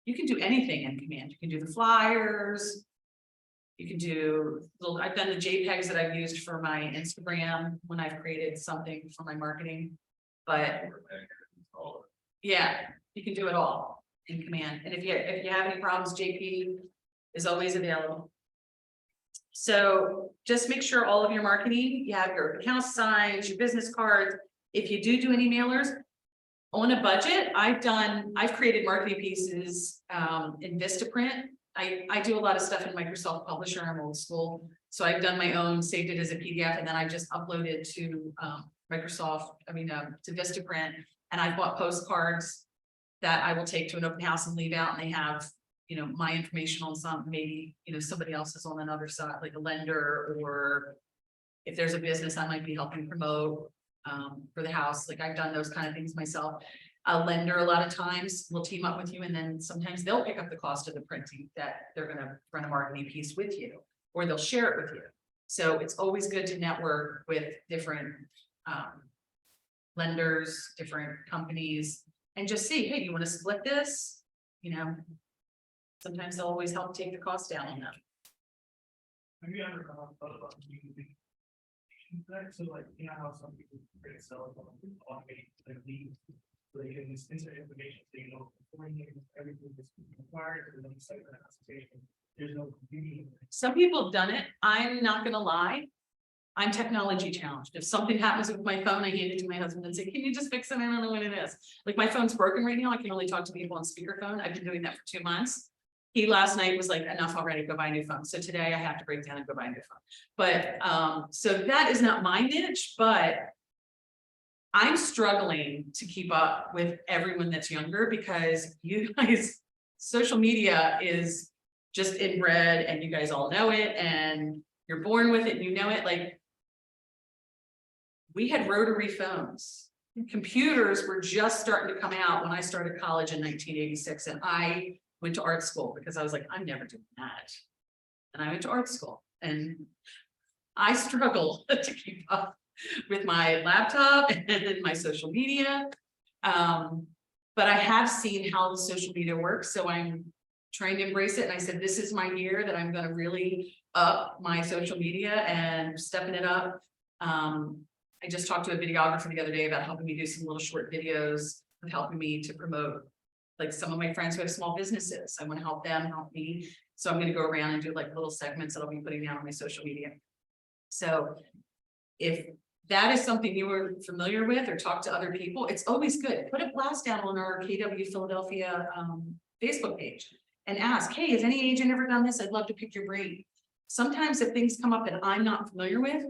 S1: you can do anything in Command. You can do the flyers. You can do I've done the JPEGs that I've used for my Instagram when I've created something for my marketing. But yeah, you can do it all. in command. And if you have any problems, JP is always available. So just make sure all of your marketing, you have your account signs, your business cards. If you do any mailers on a budget, I've created marketing pieces in Vistaprint. I do a lot of stuff in Microsoft Publisher. I'm old school. So I've done my own, saved it as a PDF, and then I just uploaded to to Vistaprint. And I bought postcards that I will take to an open house and leave out, and they have, you know, my information on some, maybe, you know, somebody else is on another side, like a lender, or if there's a business I might be helping promote for the house. Like I've done those kind of things myself. A lender a lot of times will team up with you, and then sometimes they'll pick up the cost of the printing that they're going to run a marketing piece with you, or they'll share it with you. So it's always good to network with different lenders, different companies, and just see, hey, do you want to split this? You know, sometimes they'll always help take the cost down on them.
S4: Have you ever thought about using that? So like, you know how some people create sell automate their leads, so they can just insert information, so you know, everything that's required, and then site consultation. There's no confusion.
S1: Some people have done it. I'm not gonna lie. I'm technology challenged. If something happens with my phone, I hand it to my husband and say, can you just fix it? I don't know what it is. Like my phone's broken right now. I can only talk to people on speakerphone. I've been doing that for 2 months. He last night was like, enough already, go buy a new phone. So today I have to break down and go buy a new phone. But so that is not my niche, but I'm struggling to keep up with everyone that's younger, because you guys, social media is just inbred, and you guys all know it, and you're born with it, and you know it. Like, we had rotary phones. Computers were just starting to come out when I started college in 1986, and I went to art school because I was like, I'm never doing that. And I went to art school, and I struggle to keep up with my laptop and my social media. But I have seen how the social media works, so I'm trying to embrace it. And I said, this is my year that I'm going to really up my social media and stepping it up. I just talked to a videographer the other day about helping me do some little short videos of helping me to promote, like some of my friends who have small businesses. I want to help them help me. So I'm going to go around and do like little segments that I'll be putting out on my social media. So if that is something you were familiar with, or talk to other people, it's always good. Put a blast out on our KW Philadelphia Facebook page and ask, hey, has any agent ever done this? I'd love to pick your brain. Sometimes if things come up that I'm not familiar with,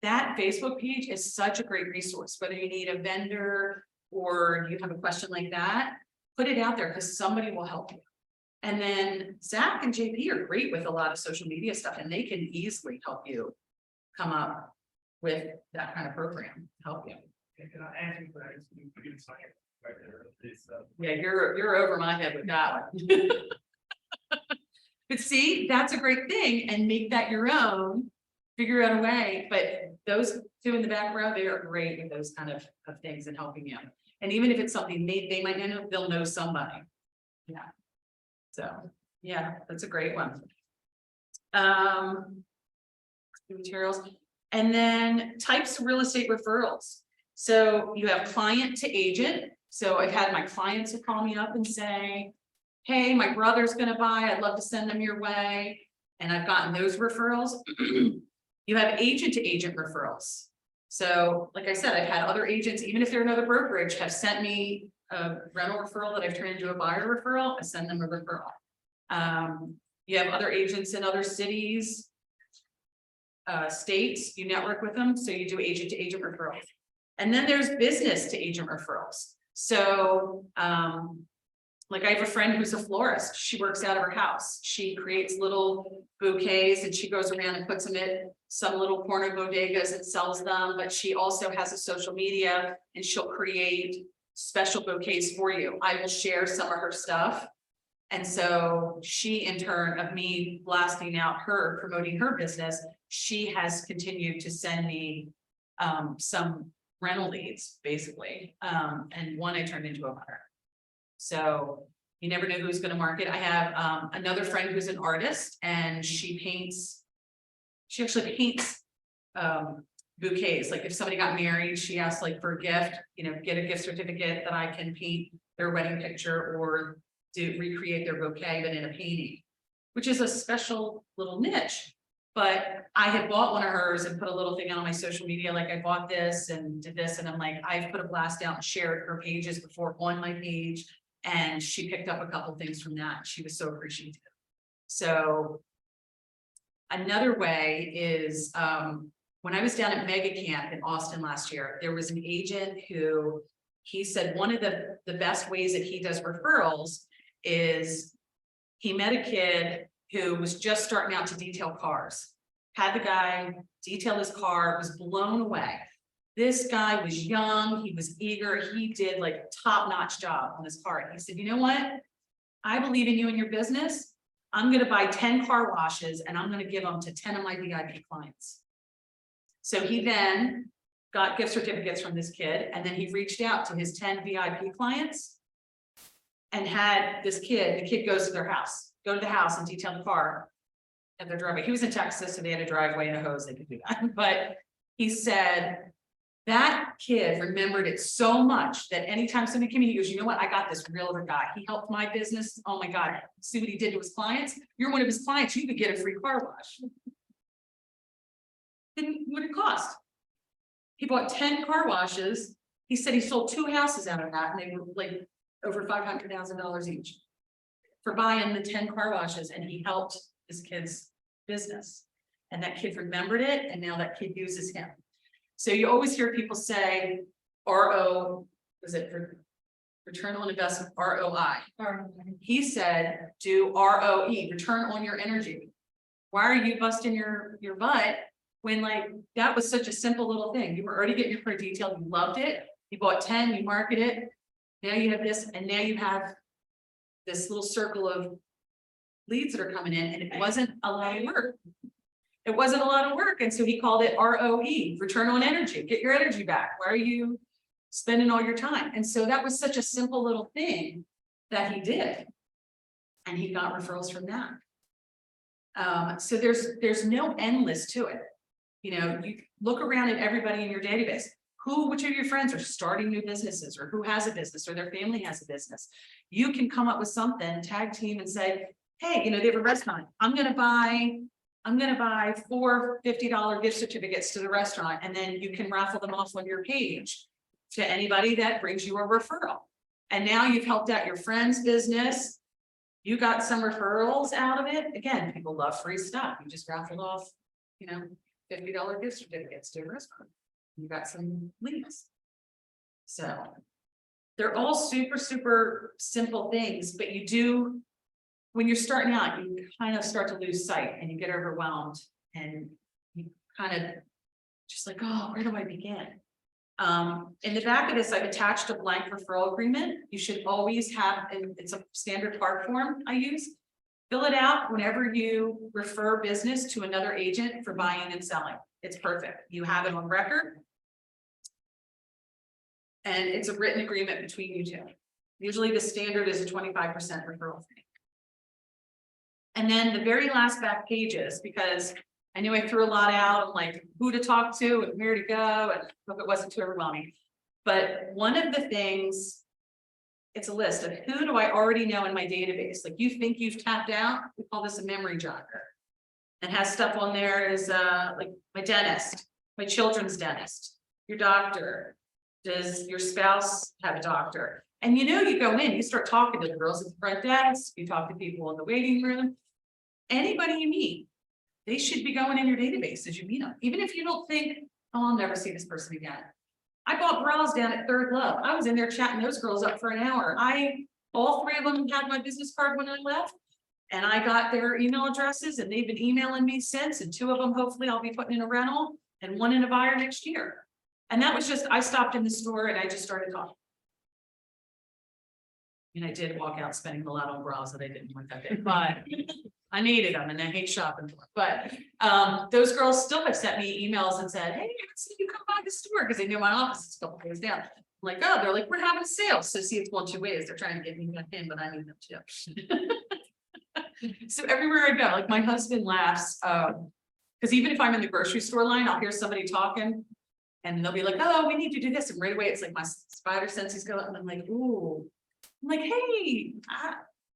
S1: that Facebook page is such a great resource, whether you need a vendor or you have a question like that, put it out there, because somebody will help you. And then Zach and JP are great with a lot of social media stuff, and they can easily help you come up with that kind of program to help you.
S4: And I ask you for that, you can sign it right there. It's,
S1: Yeah, you're over my head with that one. But see, that's a great thing, and make that your own, figure out a way. But those two in the back row, they are great with those kind of things and helping you. And even if it's something they might know, they'll know somebody. Yeah. So yeah, that's a great one. Materials. And then types of real estate referrals. So you have client to agent. So I've had my clients who call me up and say, hey, my brother's going to buy, I'd love to send them your way. And I've gotten those referrals. You have agent to agent referrals. So like I said, I've had other agents, even if they're another brokerage, have sent me a rental referral that I've turned into a buyer referral. I send them a referral. You have other agents in other cities, states, you network with them. So you do agent to agent referrals. And then there's business to agent referrals. So, like I have a friend who's a florist. She works out of her house. She creates little bouquets and she goes around and puts them in some little corner bodegas and sells them. But she also has a social media and she'll create special bouquets for you. I will share some of her stuff. And so she, in turn of me blasting out her, promoting her business, she has continued to send me some rental leads, basically. And one I turned into a buyer. So you never know who's going to market. I have another friend who's an artist, and she actually paints bouquets. Like if somebody got married, she asked like for a gift, you know, get a gift certificate that I can paint their wedding picture, or recreate their bouquet, but in a painting, which is a special little niche. But I had bought one of hers and put a little thing out on my social media, like I bought this and did this, and I'm like, I've put a blast out and shared her pages before on my page. And she picked up a couple things from that. She was so appreciative. So another way is, when I was down at Mega Camp in Austin last year, there was an agent who, he said one of the best ways that he does referrals is he met a kid who was just starting out to detail cars, had the guy detail his car, was blown away. This guy was young, he was eager, he did like a top-notch job on his car. He said, you know what? I believe in you and your business. I'm gonna buy 10 car washes and I'm gonna give them to 10 of my VIP clients. So he then got gift certificates from this kid, and then he reached out to his 10 VIP clients and had this kid, the kid goes to their house, go to the house and detail the car at their driveway. He was in Texas, so they had a driveway and a hose, they could do that. But he said that kid remembered it so much that anytime somebody came in, he goes, you know what, I got this realtor guy. He helped my business. Oh my God, see what he did to his clients. You're one of his clients, you could get a free car wash. Didn't what it cost. He bought 10 car washes. He said he sold 2 houses out of that, and they were like over $500,000 each for buying the 10 car washes, and he helped this kid's business. And that kid remembered it, and now that kid uses him. So you always hear people say RO, is it for return on investment, ROI? He said do ROE, return on your energy. Why are you busting your butt when like that was such a simple little thing? You were already getting your car detailed, you loved it, you bought 10, you market it, now you have this, and now you have this little circle of leads that are coming in, and it wasn't a lot of work. It wasn't a lot of work, and so he called it ROE, return on energy. Get your energy back. Why are you spending all your time? And so that was such a simple little thing that he did, and he got referrals from that. So there's no endless to it. You know, you look around at everybody in your database. Which of your friends are starting new businesses, or who has a business, or their family has a business? You can come up with something, tag team, and say, hey, you know, they have a restaurant. I'm gonna buy 4 $50 gift certificates to the restaurant, and then you can raffle them off on your page to anybody that brings you a referral. And now you've helped out your friend's business. You got some referrals out of it. Again, people love free stuff. You just raffled off, you know, $50 gift certificates to a restaurant. You got some leads. So they're all super, super simple things, but you do, when you're starting out, you kind of start to lose sight and you get overwhelmed, and you kind of just like, oh, where do I begin? In the back of this, I've attached a blank referral agreement. You should always have, and it's a standard part form I use. Fill it out whenever you refer business to another agent for buying and selling. It's perfect. You have it on record. And it's a written agreement between you two. Usually the standard is a 25% referral fee. And then the very last back pages, because I knew I threw a lot out of like who to talk to and where to go, and hope it wasn't too overwhelming. But one of the things, it's a list of who do I already know in my database. Like you think you've tapped out, we call this a memory jogger. And has stuff on there is like my dentist, my children's dentist, your doctor. Does your spouse have a doctor? And you know, you go in, you start talking to the girls at the front desk, you talk to people in the waiting room. Anybody you meet, they should be going in your database as you meet them. Even if you don't think, oh, I'll never see this person again. I bought bras down at Third Love. I was in there chatting those girls up for an hour. All 3 of them had my business card when I left. And I got their email addresses, and they've been emailing me since, and 2 of them, hopefully I'll be putting in a rental, and 1 in a buyer next year. And that was just, I stopped in the store and I just started talking. And I did walk out spending a lot on bras that I didn't want that day, but I needed them and I hate shopping for them. But those girls still have sent me emails and said, hey, let's see you come by the store, because they knew my office is a couple days down. I'm like, oh, they're like, we're having a sale. So see, it's 1-2 ways. They're trying to get me in, but I need them too. So everywhere I go, like my husband laughs, because even if I'm in the grocery store line, I'll hear somebody talking. And they'll be like, oh, we need to do this. And right away, it's like my spider senses go up, and I'm like, ooh. I'm like, hey,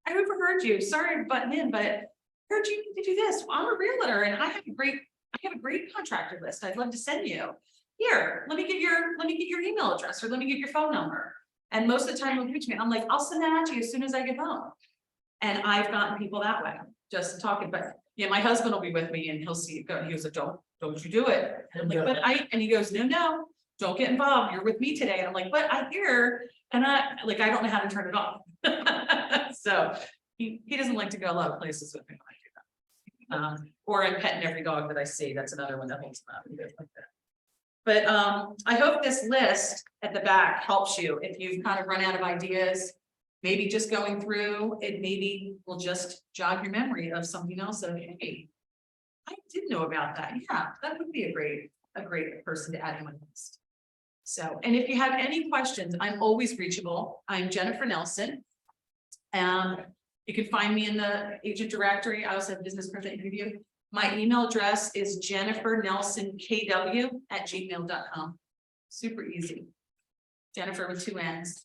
S1: I overheard you, sorry to butt in, but heard you need to do this. Well, I'm a realtor and I have a great contractor list. I'd love to send you. Here, let me get your email address or let me get your phone number. And most of the time they'll reach me. I'm like, I'll send that out to you as soon as I get home. And I've gotten people that way, just talking, but yeah, my husband will be with me and he'll see it go. He goes, like, don't you do it. And I'm like, and he goes, no, don't get involved. You're with me today. And I'm like, but I hear, and I don't know how to turn it off. So he doesn't like to go a lot of places with me when I do that. Or I'm petting every dog that I see. That's another one that holds him up. He goes like that. But I hope this list at the back helps you if you've kind of run out of ideas. Maybe just going through it, maybe will just jog your memory of something else that, hey, I didn't know about that. Yeah, that would be a great person to add in my list. So, and if you have any questions, I'm always reachable. I'm Jennifer Nelson. You can find me in the agent directory. I also have business person interview. My email address is jennifernelsonKW@gmail.com. Super easy. Jennifer with 2 N's.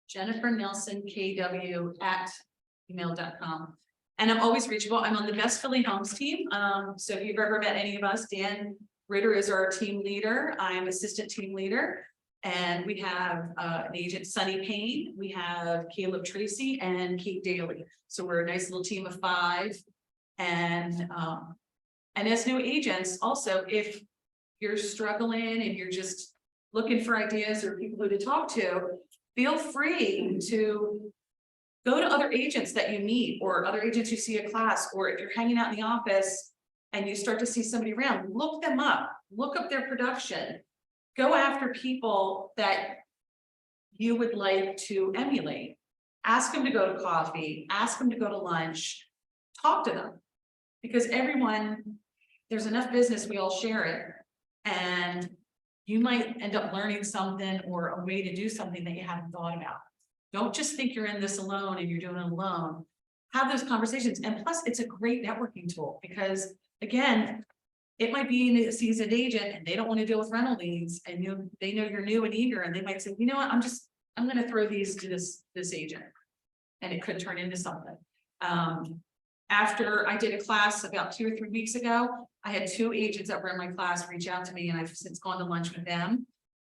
S1: JenniferNelsonKW@gmail.com. And I'm always reachable. I'm on the Best Philly Homes team. So if you've ever met any of us, Dan Ritter is our team leader. I'm assistant team leader. And we have an agent, Sunny Payne. We have Caleb Tracy and Kate Daly. So we're a nice little team of 5. And as new agents, also, if you're struggling and you're just looking for ideas or people who to talk to, feel free to go to other agents that you meet or other agents you see a class, or if you're hanging out in the office and you start to see somebody around, look them up, look up their production, go after people that you would like to emulate, ask them to go to coffee, ask them to go to lunch, talk to them, because there's enough business, we all share it, and you might end up learning something or a way to do something that you haven't thought about. Don't just think you're in this alone and you're doing it alone. Have those conversations. And plus, it's a great networking tool because, again, it might be a seasoned agent and they don't want to deal with rental leads, and they know you're new and eager, and they might say, you know what, I'm going to throw these to this agent, and it could turn into something. After I did a class about 2 or 3 weeks ago, I had 2 agents that were in my class reach out to me, and I've since gone to lunch with them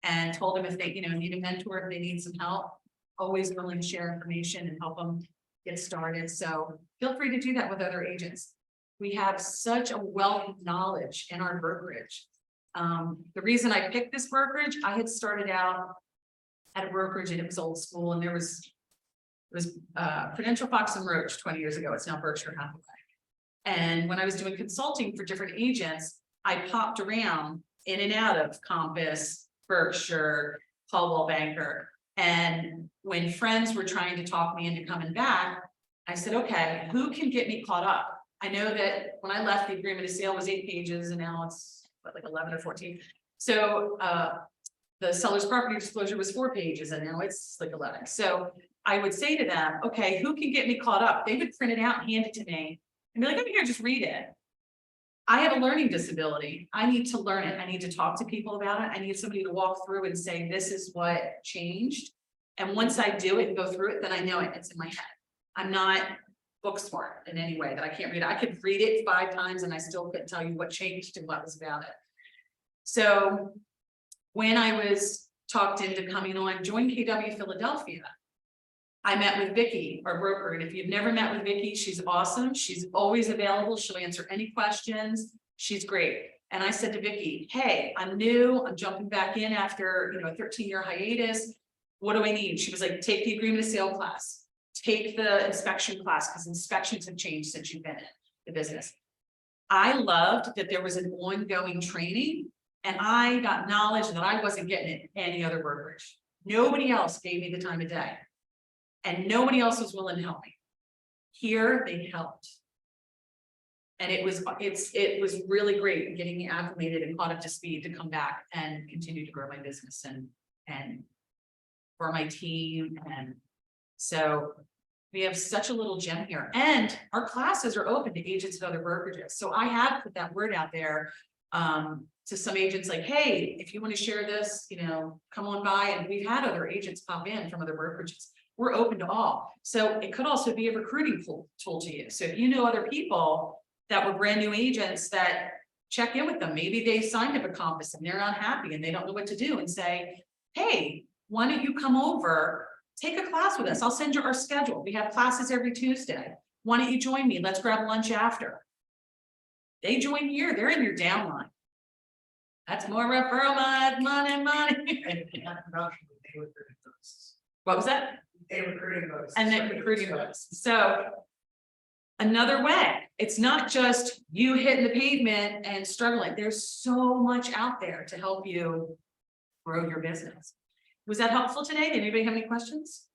S1: and told them if they, need a mentor, if they need some help, always willing to share information and help them get started. So feel free to do that with other agents. We have such a wealth of knowledge in our brokerage. The reason I picked this brokerage, I had started out at a brokerage and it was old school, and it was Prudential Fox and Roach 20 years ago. It's now Berkshire Hathaway. And when I was doing consulting for different agents, I popped around in and out of Compass, Berkshire, Caldwell Banker. And when friends were trying to talk me into coming back, I said, okay, who can get me caught up? I know that when I left, the agreement of sale was 8 pages and now it's like 11 or 14. So the seller's property disclosure was 4 pages and now it's like 11. So I would say to them, okay, who can get me caught up? They would print it out and hand it to me and be like, I'm here, just read it. I have a learning disability. I need to learn it. I need to talk to people about it. I need somebody to walk through and say, this is what changed. And once I do it and go through it, then I know it. It's in my head. I'm not book smart in any way that I can't read it. I could read it 5 times and I still couldn't tell you what changed and what was about it. So when I was talked into coming on, join KW Philadelphia, I met with Vicky, our broker. And if you've never met with Vicky, she's awesome. She's always available. She'll answer any questions. She's great. And I said to Vicky, hey, I'm new. I'm jumping back in after, a 13-year hiatus. What do I need? She was like, take the agreement of sale class, take the inspection class, because inspections have changed since you've been in the business. I loved that there was an ongoing training, and I got knowledge that I wasn't getting it any other brokerage. Nobody else gave me the time of day. And nobody else was willing to help me. Here, they helped. And it was really great getting me acclimated and caught up to speed to come back and continue to grow my business and for my team. And so we have such a little gem here. And our classes are open to agents and other brokerages. So I have put that word out there to some agents like, hey, if you want to share this, come on by. And we've had other agents pop in from other brokerages. we're open to all. So it could also be a recruiting tool to you. So if you know other people that were brand new agents, that check in with them, maybe they signed up a Compass and they're not happy and they don't know what to do, and say, hey, why don't you come over, take a class with us? I'll send you our schedule. We have classes every Tuesday. Why don't you join me? Let's grab lunch after. They join here, they're in your downline. That's more referral money. What was that?
S4: They recruiting those.
S1: And then recruiting those. So another way, it's not just you hitting the pavement and struggling. There's so much out there to help you grow your business. Was that helpful today? Did anybody have any questions?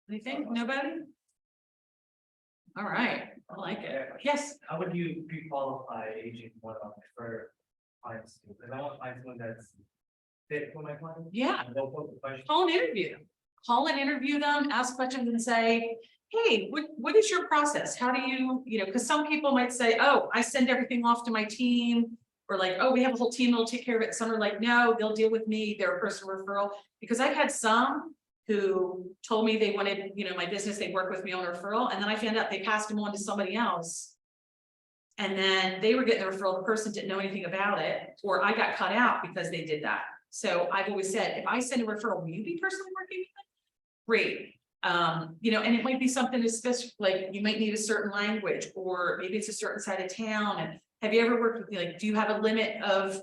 S1: Anything? Nobody? All right, I like it. Yes.
S4: How would you pre-qualify agent one for clients? Because I want to find someone that's fit for my client.
S1: Yeah.
S4: And they'll put the question.
S1: Call and interview them. Call and interview them, ask questions and say, hey, what is your process? How do you, because some people might say, oh, I send everything off to my team. Or like, oh, we have a whole team that'll take care of it. Some are like, no, they'll deal with me. They're a personal referral. Because I've had some who told me they wanted, my business, they work with me on referral. And then I found out they passed them on to somebody else. And then they were getting the referral, the person didn't know anything about it, or I got cut out because they did that. So I've always said, if I send a referral, will you be personally working with them? Great. And it might be something as specific, like you might need a certain language, or maybe it's a certain side of town. And have you ever worked with, like, do you have a limit of,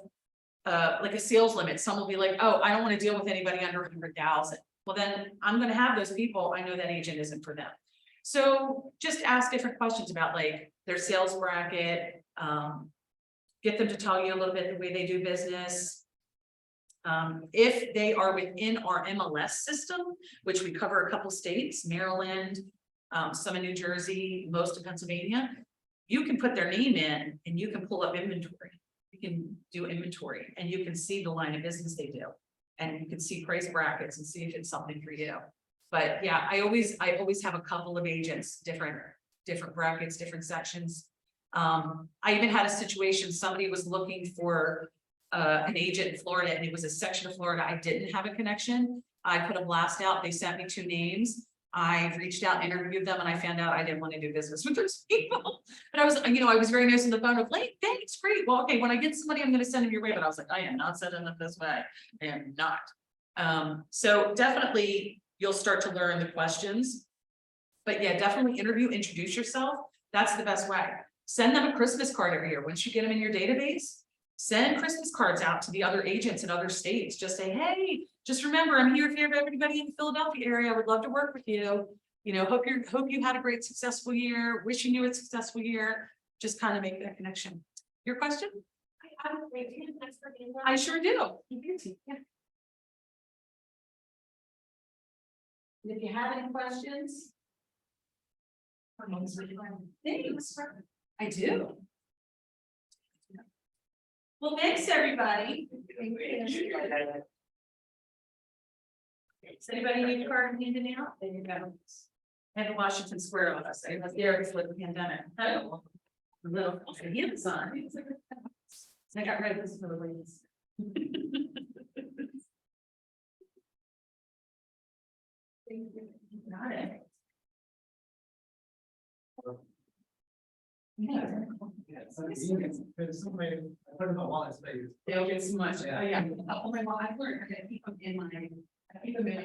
S1: like a sales limit? Some will be like, oh, I don't want to deal with anybody under 100,000. Well, then I'm going to have those people. I know that agent isn't for them. So just ask different questions about like their sales bracket, get them to tell you a little bit the way they do business. If they are within our MLS system, which we cover a couple states, Maryland, some in New Jersey, most of Pennsylvania, you can put their name in and you can pull up inventory. You can do inventory and you can see the line of business they do. And you can see price brackets and see if it's something for you. But yeah, I always have a couple of agents, different brackets, different sections. I even had a situation, somebody was looking for an agent in Florida, and it was a section of Florida I didn't have a connection. I put a blast out, they sent me 2 names. I reached out, interviewed them, and I found out I didn't want to do business with those people. But I was, I was very nice on the phone of like, thanks, great. Well, okay, when I get somebody, I'm going to send them your way. But I was like, I am not sending them this way. I am not. So definitely you'll start to learn the questions. But yeah, definitely interview, introduce yourself. That's the best way. Send them a Christmas card every year. Once you get them in your database, send Christmas cards out to the other agents in other states. Just say, hey, just remember, I'm here if you have everybody in the Philadelphia area. I would love to work with you. Hope you had a great, successful year. Wishing you a successful year. Just kind of make that connection. Your question? I sure do. Yeah. If you have any questions. Thanks. I do. Well, thanks, everybody. Does anybody need a card handed out? There you go. I have a Washington Square with us. I was there before the pandemic. A little Amazon. I got rid of this for the ladies. Got it. Yeah. They'll get so much. Oh, yeah. Oh my God, I've learned I keep them in my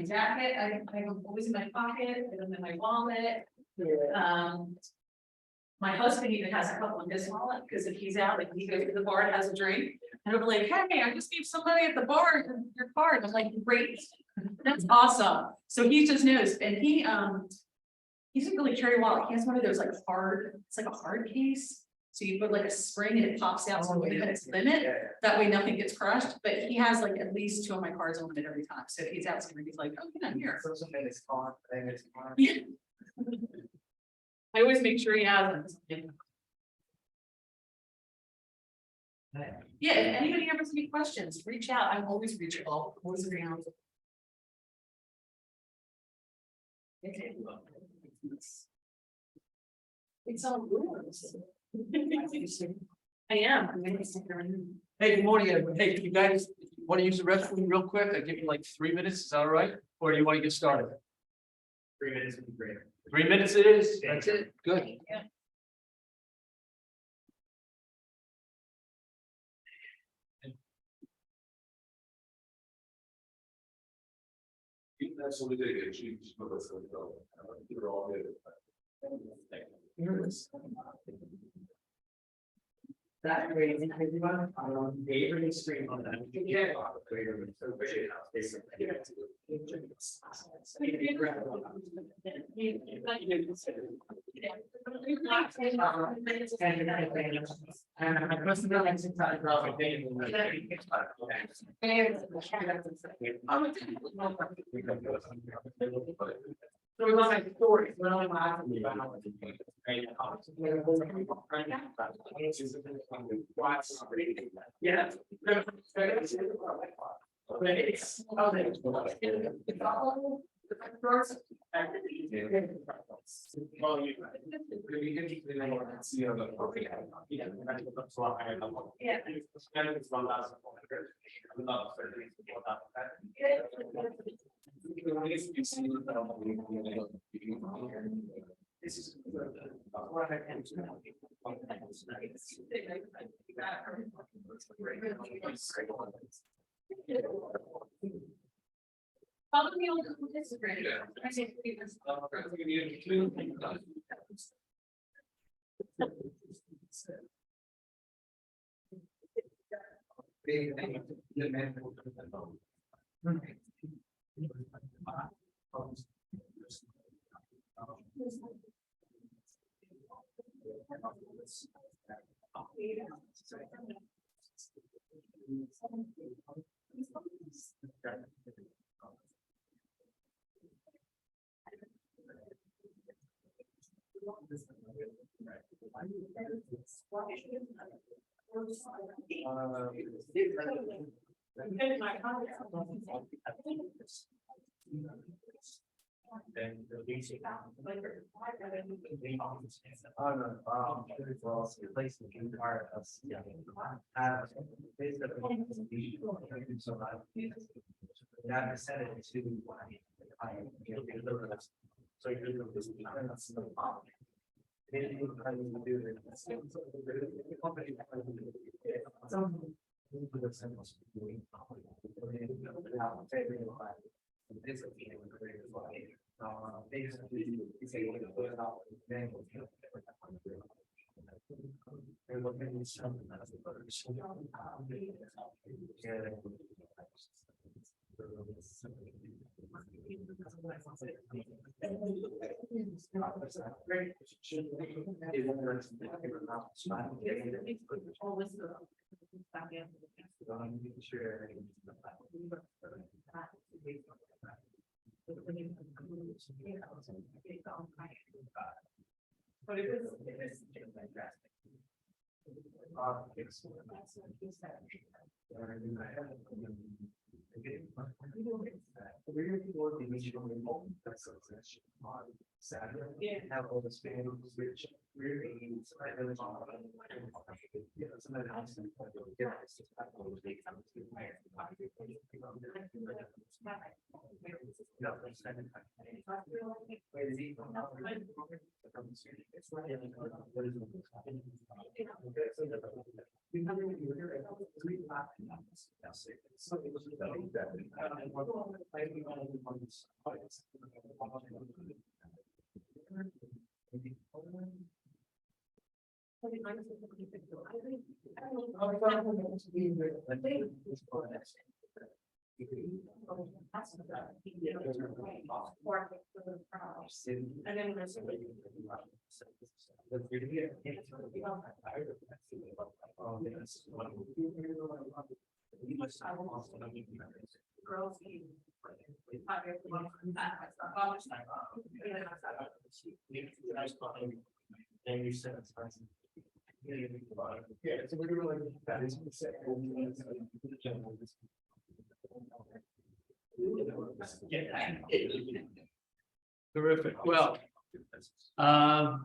S1: jacket. I have them always in my pocket. I have them in my wallet. My husband even has a couple in his wallet because if he's out, like he goes to the bar and has a drink, and he'll be like, "Hey, I just gave somebody at the bar your card." I'm like, "Great, that's awesome." So he just knows, and he doesn't really carry a wallet. He has one of those like hard, it's like a hard case. So you put like a spring and it pops out so it's limit. That way nothing gets crushed. But he has like at least 2 of my cards on limit every time. So if he's out somewhere, he's like, "Oh, get on here." Yeah. I always make sure he has them. Yeah, if anybody ever has any questions, reach out. I'm always reachable, always around. It's all rules. I am. I'm gonna stick around.
S6: Hey, good morning, everyone. Hey, you guys want to use the restroom real quick? I give you like 3 minutes. Is that all right? Or do you want to get started?
S3: 3 minutes would be great.
S6: 3 minutes it is, that's it, good.
S7: That's what we did, she just put us in, you're all good.
S3: That great, everyone, favorite stream on that. Yeah. So it's like stories, we're only laughing about. Yeah. But it's.
S5: Probably all the disagree. I think we must-
S7: Yeah, so we're doing like that is.
S6: Terrific, well,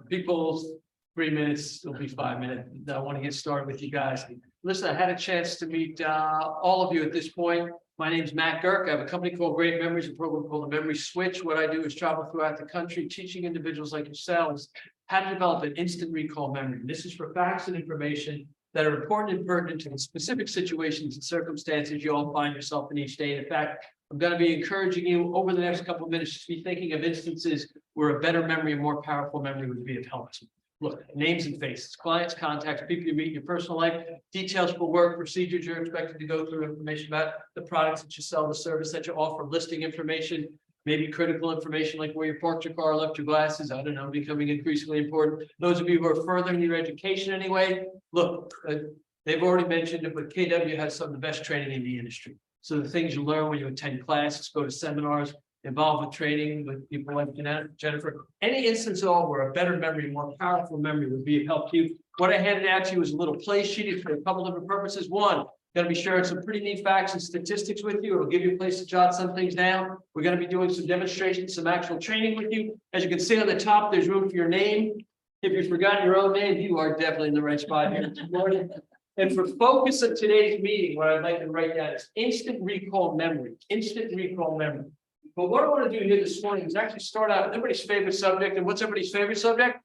S6: people's 3 minutes, will be 5 minutes. I want to get started with you guys. Listen, I had a chance to meet all of you at this point. My name's Matt Goerke. I have a company called Great Memories, a program called the Memory Switch. What I do is travel throughout the country, teaching individuals like yourselves how to develop an instant recall memory. This is for facts and information that are important and pertinent to the specific situations and circumstances you all find yourself in each day. In fact, I'm going to be encouraging you over the next couple of minutes to be thinking of instances where a better memory, a more powerful memory would be of help to you. Look, names and faces, clients, contacts, people you meet in your personal life, details for work, procedures you're expected to go through, information about the products that you sell, the service that you offer, listing information, maybe critical information like where you parked your car, left your glasses, I don't know, becoming increasingly important. Those of you who are furthering your education anyway, look, they've already mentioned it, but KW has some of the best training in the industry. So the things you learn when you attend classes, go to seminars, involved with training with people like Jennifer, any instance at all where a better memory, more powerful memory would be of help to you. What I handed out to you is a little play sheet for a couple different purposes. One, going to be sharing some pretty neat facts and statistics with you. It'll give you a place to jot some things down. We're going to be doing some demonstrations, some actual training with you. As you can see on the top, there's room for your name. If you've forgotten your own name, you are definitely in the right spot here this morning. And for focus of today's meeting, what I'd like to write down is instant recall memory, instant recall memory. But what I want to do here this morning is actually start out with everybody's favorite subject. And what's everybody's favorite subject?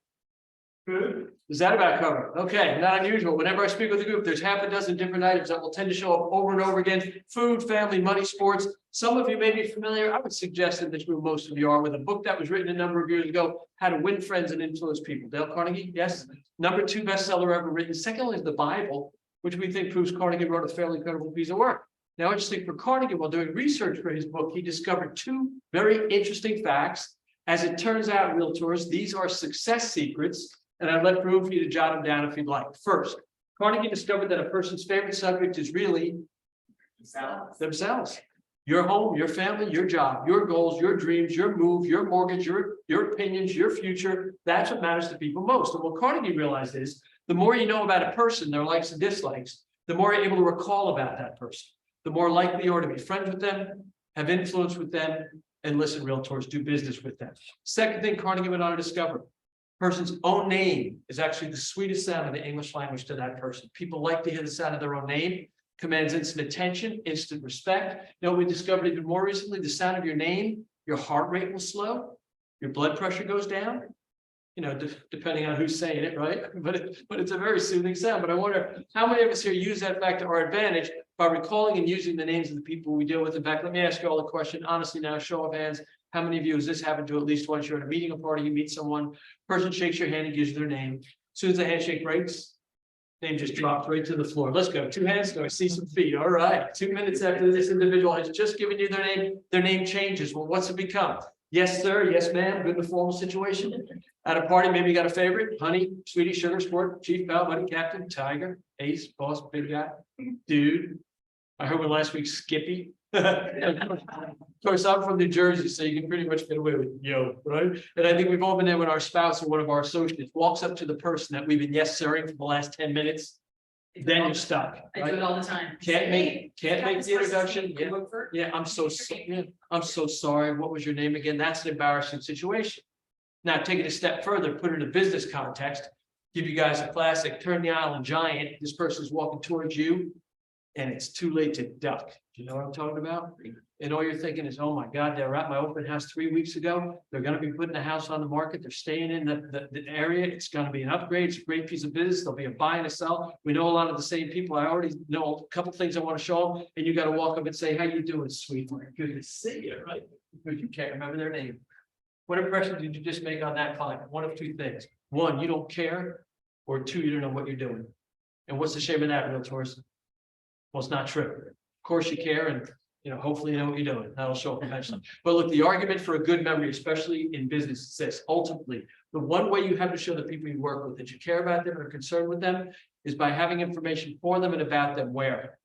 S6: Food. Is that about covered? Okay, not unusual. Whenever I speak with a group, there's half a dozen different items that will tend to show up over and over again. Food, family, money, sports. Some of you may be familiar. I would suggest in this room, most of you are, with a book that was written a number of years ago, How to Win Friends and Influence People. Dale Carnegie, yes. Number 2 bestseller ever written. Secondly is the Bible, which we think proves Carnegie wrote a fairly credible piece of work. Now, interesting for Carnegie, while doing research for his book, he discovered 2 very interesting facts. As it turns out, realtors, these are success secrets, and I'd let room for you to jot them down if you'd like. First, Carnegie discovered that a person's favorite subject is really themselves. Your home, your family, your job, your goals, your dreams, your move, your mortgage, your opinions, your future. That's what matters to people most. And what Carnegie realized is the more you know about a person, their likes and dislikes, the more you're able to recall about that person. The more likely you are to be friends with them, have influence with them, and listen, realtors, do business with them. Second thing Carnegie went on to discover, person's own name is actually the sweetest sound of the English language to that person. People like to hear the sound of their own name, commands instant attention, instant respect. You know, we discovered even more recently, the sound of your name, your heart rate will slow, your blood pressure goes down. You know, depending on who's saying it, right? But it's a very soothing sound. But I wonder how many of us here use that fact to our advantage by recalling and using the names of the people we deal with. In fact, let me ask you all a question. Honestly, now, show of hands. How many of you has this happened to at least once? You're at a meeting, a party, you meet someone, person shakes your hand and gives you their name. As soon as the handshake breaks, name just drops right to the floor. Let's go. 2 hands. Do I see some feet? All right. 2 minutes after this individual has just given you their name changes. Well, what's it become? Yes, sir. Yes, ma'am. Good and formal situation. At a party, maybe you got a favorite: honey, sweetie, sugar, sport, chief, pal, buddy, captain, tiger, ace, boss, big guy, dude. I heard one last week, Skippy. Of course, I'm from New Jersey, so you can pretty much get away with yo, right? And I think we've all been there when our spouse or one of our associates walks up to the person that we've been yes sirring for the last 10 minutes. Then you're stuck.
S1: I
S6: Right?
S1: do it all the time.
S6: Can't make
S1: Got
S6: the
S1: this person's
S6: introduction.
S1: name,
S6: Yeah.
S1: go for it.
S6: Yeah, I'm so sorry. What was your name again? That's an embarrassing situation. Now, take it a step further, put it in a business context, give you guys a classic, turn the island giant. This person's walking towards you and it's too late to duck. Do you know what I'm talking about? And all you're thinking is, oh my God, they were at my open house 3 weeks ago. They're going to be putting the house on the market. They're staying in the area. It's going to be an upgrade. It's a great piece of business. There'll be a buy and a sell. We know a lot of the same people. I already know a couple things I want to show them. And you got to walk up and say, how you doing, sweetheart? Good to see you, right? Because you can't remember their name. What impression did you just make on that client? One of 2 things. 1, you don't care, or 2, you don't know what you're doing. And what's the shame in that, realtors? Well, it's not true. Of course you care, and hopefully you know what you're doing. That'll show up eventually. But look, the argument for a good memory, especially in business, is this. Ultimately, the one way you have to show the people you work with that you care about them and are concerned with them is by having information for them and about them where?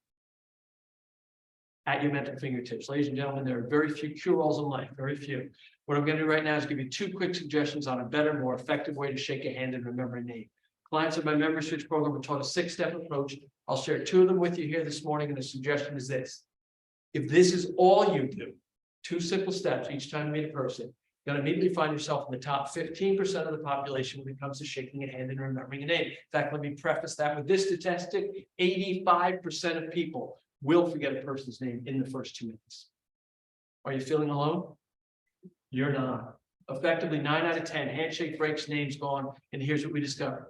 S6: At your mental fingertips. Ladies and gentlemen, there are very few cure-alls in life, very few. What I'm going to do right now is give you 2 quick suggestions on a better, more effective way to shake a hand and remember a name. Clients of my Memory Switch program were taught a 6-step approach. I'll share 2 of them with you here this morning, and the suggestion is this. If this is all you do, 2 simple steps each time you meet a person, you're going to immediately find yourself in the top 15% of the population when it comes to shaking a hand and remembering a name. In fact, let me preface that with this statistic: 85% of people will forget a person's name in the first 2 minutes. Are you feeling alone? You're not. Effectively, 9 out of 10, handshake breaks, names gone, and here's what we discovered.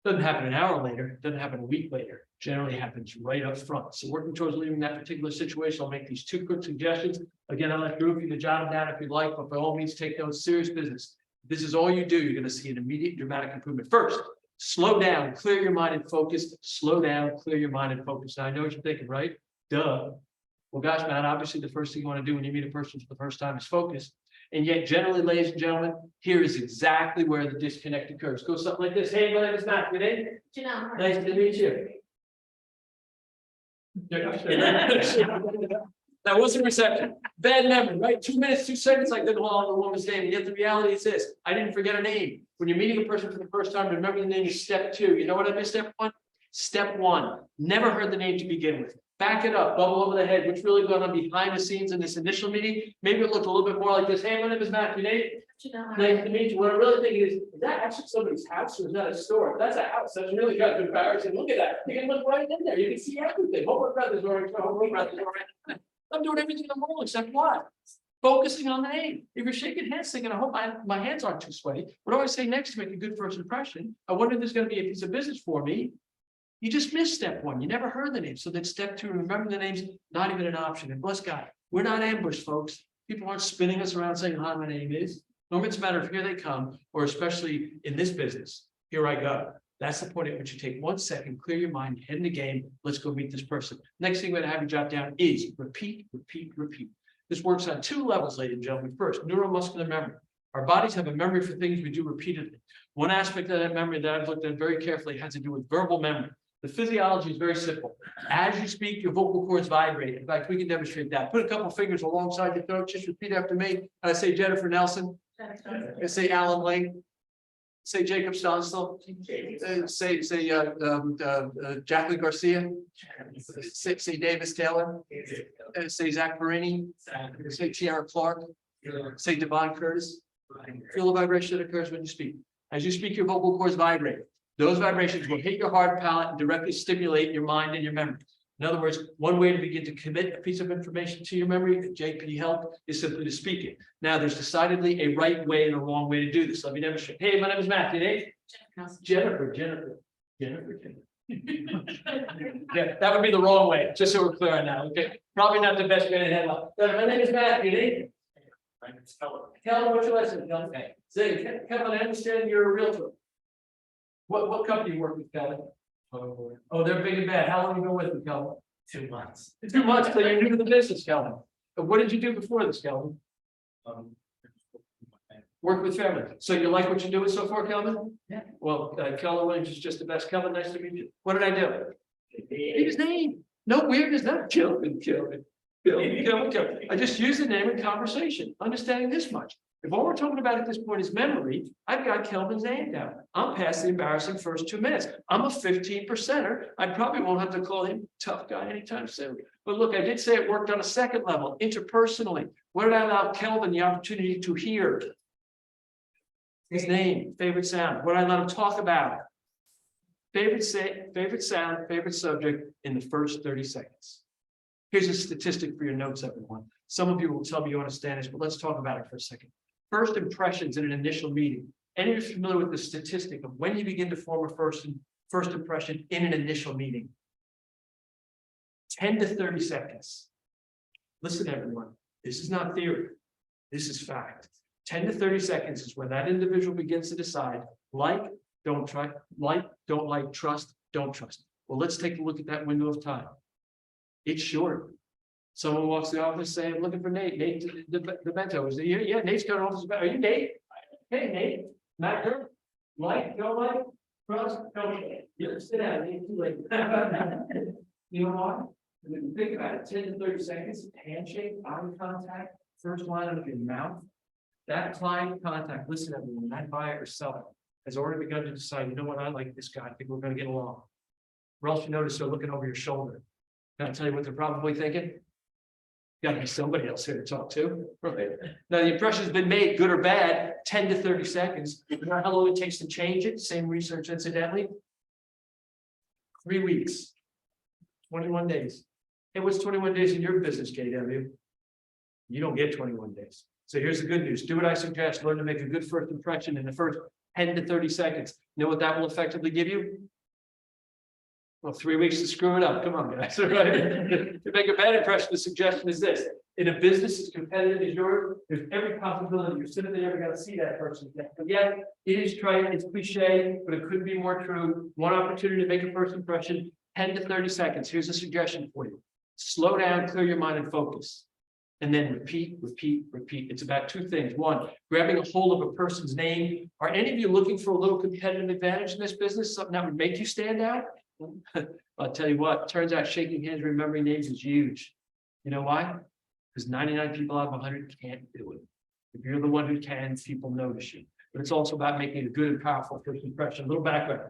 S6: Doesn't happen an hour later, doesn't happen a week later, generally happens right up front. So working towards leaving that particular situation, I'll make these 2 quick suggestions. Again, I'll let Drew, you can jot them down if you'd like, but by all means, take notes, serious business. If this is all you do, you're gonna see an immediate dramatic improvement. First, slow down, clear your mind and focus, slow down, clear your mind and focus. Now, I know what you're thinking, right? Duh. Well, gosh, man, obviously the first thing you want to do when you meet a person for the first time is focus. And yet, generally, ladies and gentlemen, here is exactly where the disconnect occurs. Go something like this. Hey, my name is Matthew.
S5: Janelle.
S6: Nice to meet you. That wasn't reception. Bad memory, right? 2 minutes, 2 seconds, like the woman's name. And yet the reality is this: I didn't forget a name. When you're meeting a person for the first time, remember the name is step 2. You know what I missed? Step 1? Step 1. Never heard the name to begin with. Back it up, bubble over the head. What's really going on behind the scenes in this initial meeting? Maybe it looked a little bit more like this. Hey, my name is Matthew.
S5: Janelle.
S6: Nice to meet you. What I'm really thinking is that actually somebody's house or is that a store? If that's a house, that's really kind of embarrassing. Look at that. You can look right in there. You can see everything. Homework brothers are I'm doing everything in the world except what? Focusing on the name. If you're shaking hands thinking, I hope my hands aren't too sweaty. What do I say next to make a good first impression? I wonder if there's going to be a piece of business for me. You just missed step 1. You never heard the name. So then step 2, remember the name's not even an option. And bless God, we're not ambushed, folks. People aren't spinning us around saying, hi, my name is. No, it's a matter of here they come, or especially in this business, here I go. That's the point at which you take 1 second, clear your mind, head in the game. Let's go meet this person. Next thing we're going to have you jot down is repeat, repeat, repeat. This works on 2 levels, ladies and gentlemen. First, neuromuscular memory. Our bodies have a memory for things we do repeatedly. One aspect of that memory that I've looked at very carefully has to do with verbal memory. The physiology is very simple. As you speak, your vocal cords vibrate. In fact, we can demonstrate that. Put a couple fingers alongside your throat. Just repeat after me. I say Jennifer Nelson. I say Alan Lane. Say Jacob Stonstel. Say Jacqueline Garcia. Say Davis Taylor. Say Zach Perini. Say Tiara Clark. Say Devon Curtis. Feel the vibration that occurs when you speak. As you speak, your vocal cords vibrate. Those vibrations will hit your hard palate and directly stimulate your mind and your memory. In other words, one way to begin to commit a piece of information to your memory, JP help, is simply to speak it. Now, there's decidedly a right way and a wrong way to do this. Let me demonstrate. Hey, my name is Matthew. Hey, Jennifer. Yeah, that would be the wrong way, just so we're clear on that. Okay, probably not the best way to head up. My name is Matthew. Hey, Kellen, what's your lesson? Kellen, say, Kevin, I understand you're a realtor. What company you work with, Kelly? Oh, they're big and bad. How long have you been with them, Kelly?
S3: 2 months.
S6: 2 months, so you're new to the business, Kelly. What did you do before this, Kelly? Work with family. So you like what you're doing so far, Kelvin?
S3: Yeah.
S6: Well, Kelvin Williams is just the best. Kelvin, nice to meet you. What did I do? His name. No weirdness, not Kelvin. I just use the name in conversation, understanding this much. If all we're talking about at this point is memory, I've got Kelvin's name down. I'm past the embarrassing first 2 minutes. I'm a 15%er. I probably won't have to call him tough guy anytime soon. But look, I did say it worked on a second level, interpersonally. What did I allow Kelvin the opportunity to hear? His name, favorite sound. What did I let him talk about? Favorite sound, favorite subject in the first 30 seconds. Here's a statistic for your notes, everyone. Some of you will tell me you understand this, but let's talk about it for a second. First impressions in an initial meeting. Any of you familiar with the statistic of when you begin to form a first impression in an initial meeting? 10 to 30 seconds. Listen, everyone, this is not theory. This is fact. 10 to 30 seconds is when that individual begins to decide, like, don't try, like, don't like, trust, don't trust. Well, let's take a look at that window of time. It's short. Someone walks to the office saying, I'm looking for Nate. Nate, the bento. Is he here? Yeah, Nate's got an office. Are you Nate? Hey, Nate. Matt Goerke. Mike, don't like? Trust, don't. You sit down. Nate, too late. You know what? When you think about it, 10 to 30 seconds, handshake, eye contact, first line of your mouth. That client contact, listen, everyone, that buyer or seller has already begun to decide, you know what, I like this guy. I think we're going to get along. Or else you notice they're looking over your shoulder. Can I tell you what they're probably thinking? Got to be somebody else here to talk to. Right. Now, the impression's been made, good or bad, 10 to 30 seconds. You know how long it takes to change it? Same research, incidentally. 3 weeks, 21 days. Hey, what's 21 days in your business, KW? You don't get 21 days. So here's the good news. Do what I suggest. Learn to make a good first impression in the first 10 to 30 seconds. You know what that will effectively give you? Well, 3 weeks to screw it up. Come on, guys. Right? To make a bad impression, the suggestion is this. In a business as competitive as yours, there's every possibility you're simply never going to see that person again. But yet, it is trite, it's cliche, but it could be more true. One opportunity to make a first impression, 10 to 30 seconds. Here's a suggestion for you. Slow down, clear your mind, and focus. And then repeat, repeat, repeat. It's about two things. One, grabbing a hold of a person's name. Are any of you looking for a little competitive advantage in this business? Something that would make you stand out? I'll tell you what, turns out shaking hands, remembering names is huge. You know why? Because 99 people out of 100 can't do it. If you're the one who can, people notice you. But it's also about making a good and powerful first impression. A little background.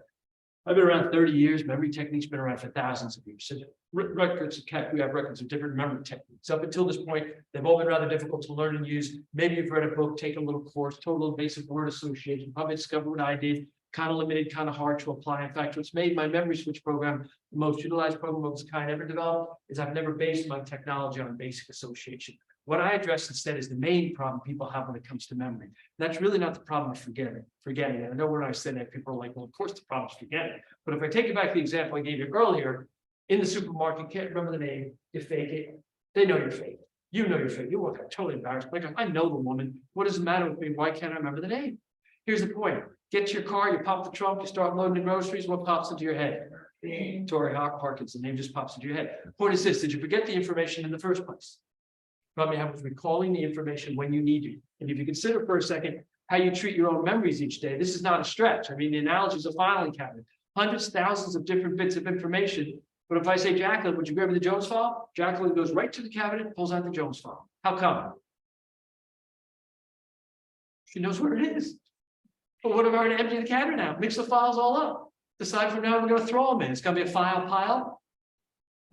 S6: I've been around 30 years. Memory technique's been around for thousands of years. So records of we have records of different memory techniques. Up until this point, they've all been rather difficult to learn and use. Maybe you've read a book, take a little course, total basic word association, probably discovered what I did. Kind of limited, kind of hard to apply. In fact, what's made my memory switch program the most utilized program of its kind ever developed is I've never based my technology on basic association. What I address instead is the main problem people have when it comes to memory. That's really not the problem of forgetting. And I know when I said that, people are like, well, of course the problem is forgetting. But if I take it back to the example I gave you earlier, in the supermarket, can't remember the name, you fake it. They know you're fake. You know you're fake. You look totally embarrassed. Like, I know the woman. What does it matter with me? Why can't I remember the name? Here's the point. Get to your car, you pop the trunk, you start loading the groceries. What pops into your head? Tori Hawkins, the name just pops into your head. Point is this, did you forget the information in the first place? Probably have with recalling the information when you need it. And if you consider for a second how you treat your own memories each day, this is not a stretch. I mean, the analogy is a filing cabinet. Hundreds, thousands of different bits of information. But if I say, Jacqueline, would you grab me the Jones file? Jacqueline goes right to the cabinet, pulls out the Jones file. How come? She knows where it is. But what if I were to empty the cabinet now? Mix the files all up. Decide from now we're going to throw them in. It's going to be a file pile.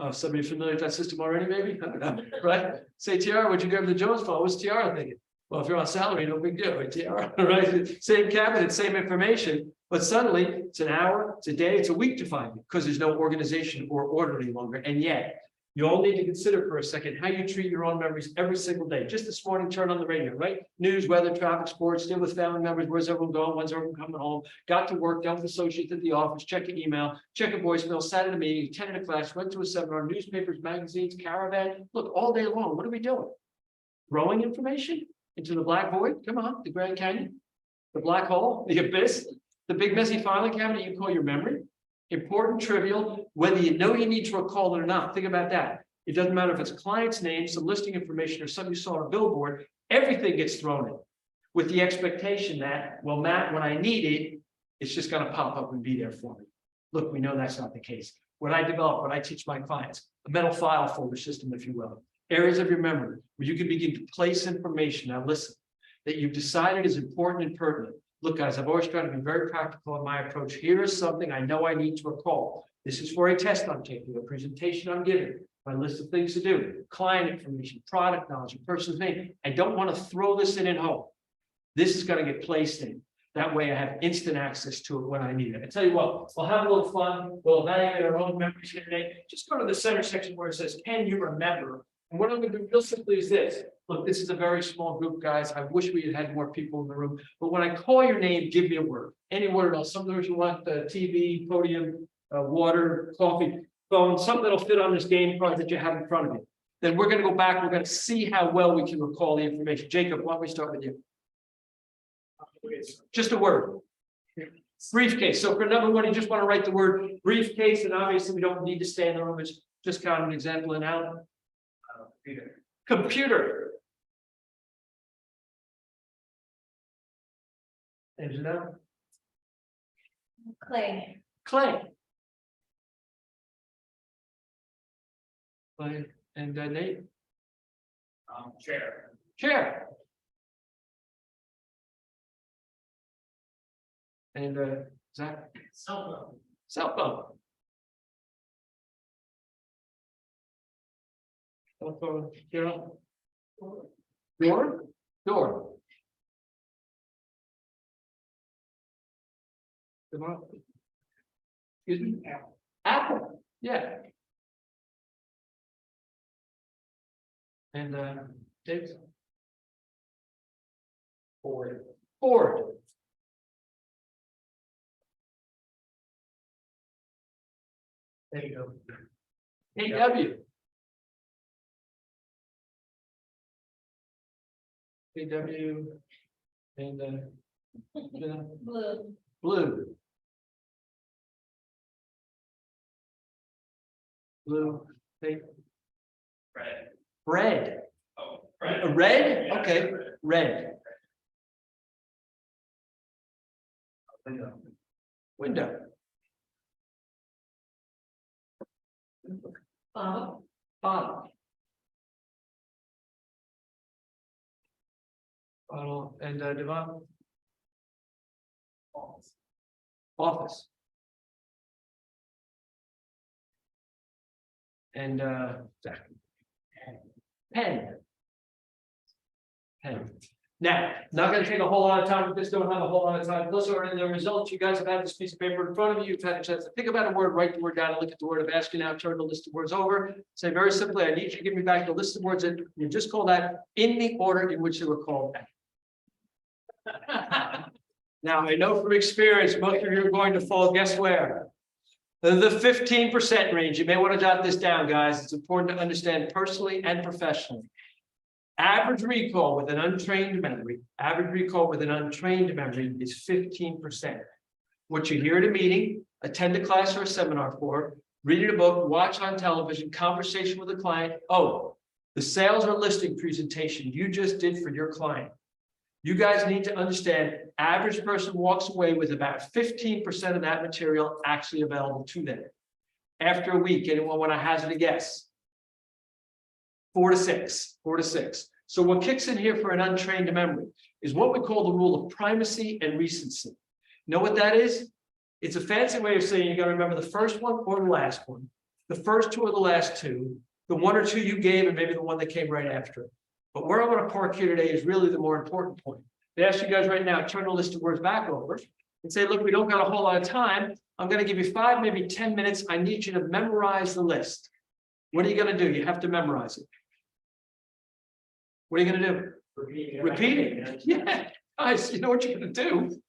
S6: Oh, somebody familiar with that system already, maybe? I don't know, right? Say, Tiara, would you grab the Jones file? What's Tiara thinking? Well, if you're on salary, no big deal, right, Tiara? Right? Same cabinet, same information, but suddenly it's an hour, it's a day, it's a week to find it because there's no organization or order any longer. And yet, you all need to consider for a second how you treat your own memories every single day. Just this morning, turn on the radio, right? News, weather, traffic, sports, deal with family members. Where's everyone going? When's everyone coming home? Got to work, dealt with associates at the office, check an email, check a voicemail, sat in a meeting, attended a class, went to a seminar, newspapers, magazines, caravan. Look, all day long, what are we doing? Throwing information into the black void? Come on, the Grand Canyon, the black hole, the abyss, the big messy filing cabinet you call your memory. Important, trivial, whether you know you need to recall it or not. Think about that. It doesn't matter if it's a client's name, some listing information, or something you saw on a billboard, everything gets thrown in with the expectation that, well, Matt, when I need it, it's just going to pop up and be there for me. Look, we know that's not the case. What I develop, what I teach my clients, a mental file folder system, if you will, areas of your memory where you can begin to place information. Now, listen, that you've decided is important and pertinent. Look, guys, I've always tried to be very practical in my approach. Here is something I know I need to recall. This is for a test I'm taking, a presentation I'm giving, my list of things to do, client information, product knowledge, a person's name. I don't want to throw this in and hope. This is going to get placed in. That way I have instant access to it when I need it. I tell you what, we'll have a little fun. We'll evaluate our own memories here today. Just go to the center section where it says, can you remember? And what I'm going to do real simply is this. Look, this is a very small group, guys. I wish we had had more people in the room. But when I call your name, give me a word. Any word else. Sometimes you want TV, podium, water, coffee, phone, something that'll fit on this game card that you have in front of you. Then we're going to go back. We're going to see how well we can recall the information. Jacob, why don't we start with you? Just a word. Briefcase. So for number one, you just want to write the word briefcase, and obviously we don't need to stay in the room. It's just kind of an example in out. Computer. Angela.
S5: Clay.
S6: Clay. Clay and Nate.
S3: Chair.
S6: Chair. And Zach.
S3: Cell
S6: Cell phone. Cell phone. Carol. Door. Door. Come on. Excuse me. Apple. Yeah. And Dave?
S3: Forward.
S6: Ford. There you go. KW. KW. And
S5: Blue.
S6: blue. Blue. Hey,
S3: Red.
S6: red.
S3: Oh,
S6: Red? Okay, red. Window.
S5: Bottom.
S6: Bottom. Bottom and Devon. Office. And Zach. Pen. Pen. Now, not gonna take a whole lot of time, we just don't have a whole lot of time. Those are in the results. You guys have had this piece of paper in front of you. You've had a chance to think about a word, write the word down, and look at the word. I'm asking now, turn the list of words over. Say very simply, I need you to give me back the list of words that you just call that in the order in which they were called. Now, I know from experience, most of you are going to fall, guess where? The 15% range. You may want to jot this down, guys. It's important to understand personally and professionally. Average recall with an untrained memory, is 15%. What you hear at a meeting, attend a class or a seminar for, reading a book, watch on television, conversation with a client. Oh, the sales or listing presentation you just did for your client. You guys need to understand, average person walks away with about 15% of that material actually available to them. After a week, anyone want to hazard a guess? 4 to 6. So what kicks in here for an untrained memory is what we call the rule of primacy and recency. You know what that is? It's a fancy way of saying you got to remember the first one or the last one, the first two or the last two, the one or two you gave, and maybe the one that came right after it. But where I want to park here today is really the more important point. They ask you guys right now, turn the list of words back over and say, look, we don't got a whole lot of time. I'm going to give you 5, maybe 10 minutes. I need you to memorize the list. What are you going to do? You have to memorize it. What are you going to do? Repeat it. Yeah, guys, you know what you're going to do.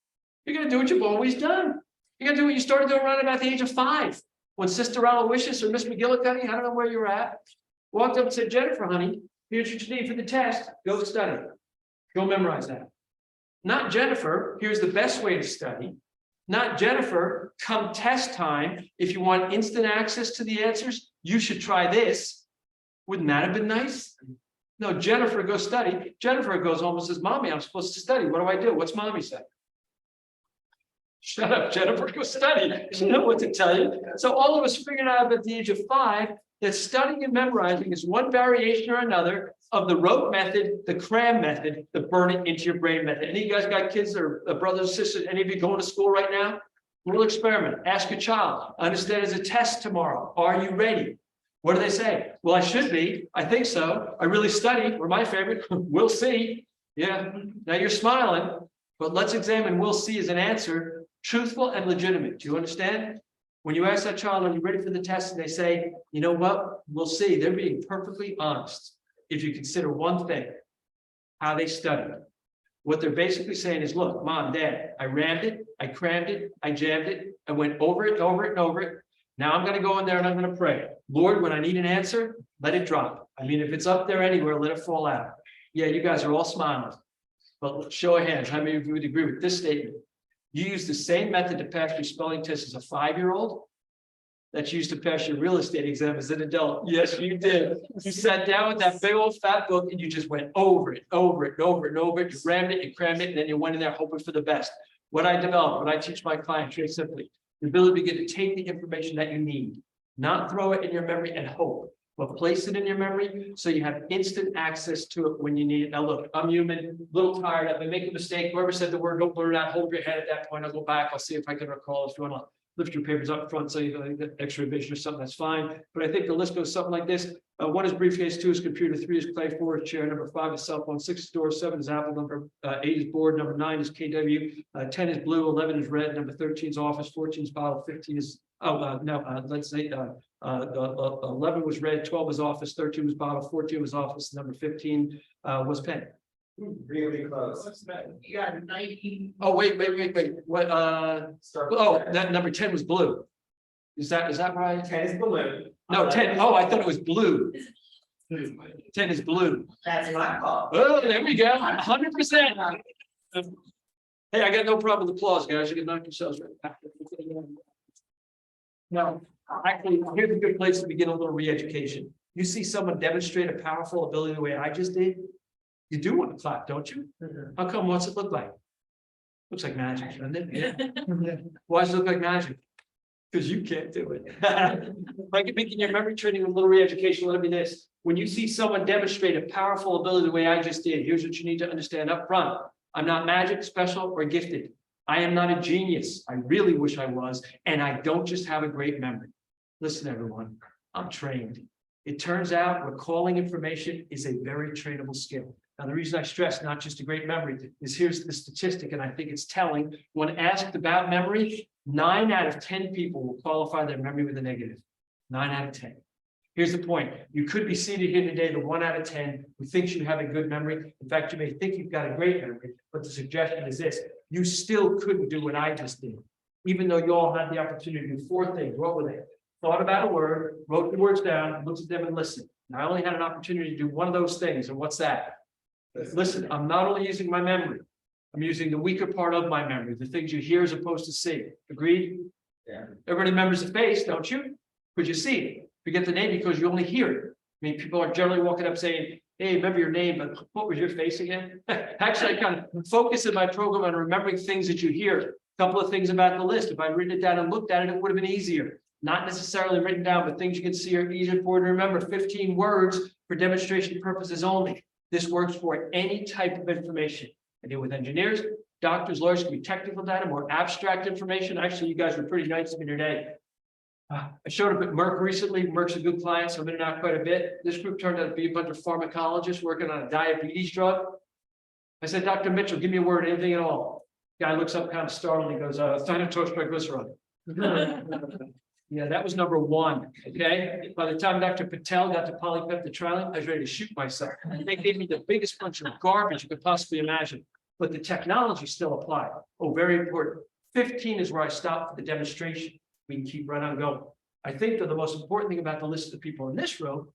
S6: You're going to do what you've always done. You're going to do what you started doing around about the age of 5. When Sister Aloysius or Miss McGillicuddy, I don't know where you're at, walked up and said, Jennifer, honey, here's what you need for the test. Go study. Go memorize that. Not Jennifer, here's the best way to study. Not Jennifer, come test time. If you want instant access to the answers, you should try this. Wouldn't that have been nice? No, Jennifer, go study. Jennifer goes home and says, Mommy, I'm supposed to study. What do I do? What's Mommy say? Shut up, Jennifer, go study. She know what to tell you. So all of us figured out at the age of 5 that studying and memorizing is one variation or another of the rote method, the cram method, the burn it into your brain method. Any of you guys got kids or brothers and sisters? Any of you going to school right now? Little experiment. Ask your child. Understand there's a test tomorrow. Are you ready? What do they say? Well, I should be. I think so. I really studied. We're my favorite. We'll see. Yeah. Now you're smiling, but let's examine we'll see as an answer, truthful and legitimate. Do you understand? When you ask that child, are you ready for the test? And they say, you know what? We'll see. They're being perfectly honest. If you consider one thing, how they studied. What they're basically saying is, look, Mom, Dad, I rammed it, I crammed it, I jammed it, I went over it, over it, and over it. Now I'm going to go in there and I'm going to pray. Lord, when I need an answer, let it drop. I mean, if it's up there anywhere, let it fall out. Yeah, you guys are all smiling. But show of hands, how many of you would agree with this statement? You use the same method to pass your spelling test as a 5-year-old that's used to pass your real estate exam as an adult. Yes, you did. You sat down with that big old fat book and you just went over it, over it, over it, and over it. You rammed it, you crammed it, and then you went in there hoping for the best. What I developed, what I teach my clients very simply, the ability to get to take the information that you need, not throw it in your memory and hope, but place it in your memory so you have instant access to it when you need it. Now look, I'm human, a little tired. If I make a mistake, whoever said the word, don't blurt it out, hold your head at that point. I'll go back. I'll see if I can recall if you want to lift your papers up front, so you get extra vision or something, that's fine. But I think the list goes something like this. 1 is briefcase, 2 is computer, 3 is clay, 4 is chair, number 5 is cell phone, 6 is door, 7 is Apple, number 8 is board, number 9 is KW, 10 is blue, 11 is red, number 13 is office, 14 is bottle, 15 is, let's say, 11 was red, 12 was office, 13 was bottle, 14 was office, number 15 was pen.
S3: Really close.
S4: You got 90.
S6: Oh, wait, what, that number 10 was blue. Is that right?
S3: 10 is blue.
S6: No, 10, oh, I thought it was blue. 10 is blue.
S3: That's my call.
S6: Oh, there we go, 100%. Hey, I got no problem with applause, guys, you can knock yourselves right back. Now, actually, here's a good place to begin a little re-education. You see someone demonstrate a powerful ability the way I just did, you do want to clap, don't you? How come? What's it look like? Looks like magic, doesn't it? Yeah. Why does it look like magic? Because you can't do it. Like making your memory training a little re-education, let me this. When you see someone demonstrate a powerful ability the way I just did, here's what you need to understand up front. I'm not magic, special, or gifted. I am not a genius. I really wish I was. And I don't just have a great memory. Listen, everyone, I'm trained. It turns out recalling information is a very trainable skill. Now, the reason I stress not just a great memory is here's the statistic, and I think it's telling. When asked about memory, 9 out of 10 people will qualify their memory with a negative. 9 out of 10. Here's the point. You could be seated here today, the 1 out of 10 who thinks you have a good memory. In fact, you may think you've got a great memory, but the suggestion is this. You still couldn't do what I just did. Even though you all had the opportunity to do 4 things. What were they? Thought about a word, wrote the words down, looked at them and listened. And I only had an opportunity to do one of those things. And what's that? Listen, I'm not only using my memory, I'm using the weaker part of my memory, the things you hear as opposed to see. Agreed?
S3: Yeah.
S6: Everybody remembers the face, don't you? Because you see it. Forget the name because you only hear it. I mean, people are generally walking up saying, hey, remember your name, but what was your face again? Actually, I kind of focus in my program on remembering things that you hear. A couple of things about the list. If I'd written it down and looked at it, it would have been easier. Not necessarily written down, but things you can see are easier for you to remember. 15 words for demonstration purposes only. This works for any type of information. I deal with engineers, doctors, lawyers, can be technical data, more abstract information. Actually, you guys were pretty nice in your day. I showed up at Merck recently. Merck's a good client, so I'm in and out quite a bit. This group turned out to be a bunch of pharmacologists working on a diabetes drug. I said, Dr. Mitchell, give me a word, anything at all. Guy looks up kind of startled. He goes, thanatophoric triglyceride. Yeah, that was number 1. Okay. By the time Dr. Patel got to polypeptidylcholine, I was ready to shoot myself. They gave me the biggest bunch of garbage you could possibly imagine. But the technology still applied. Oh, very important. 15 is where I stopped for the demonstration. We can keep right on going. I think that the most important thing about the list of the people in this room,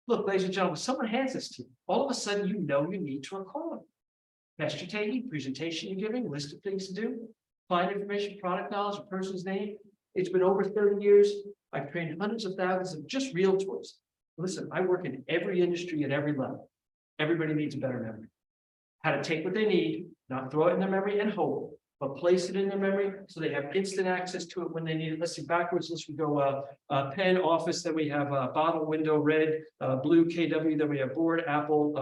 S6: look, ladies and gentlemen, someone hands this to you. All of a sudden, you know you need to recall it. Test you're taking, presentation you're giving, list of things to do, client information, product knowledge, a person's name. It's been over 30 years. I've trained hundreds of thousands of just realtors. Listen, I work in every industry at every level. Everybody needs a better memory. How to take what they need, not throw it in their memory and hold, but place it in their memory so they have instant access to it when they need it. Let's see backwards. Let's go pen, office, then we have bottle, window, red, blue, KW, then we have board, Apple,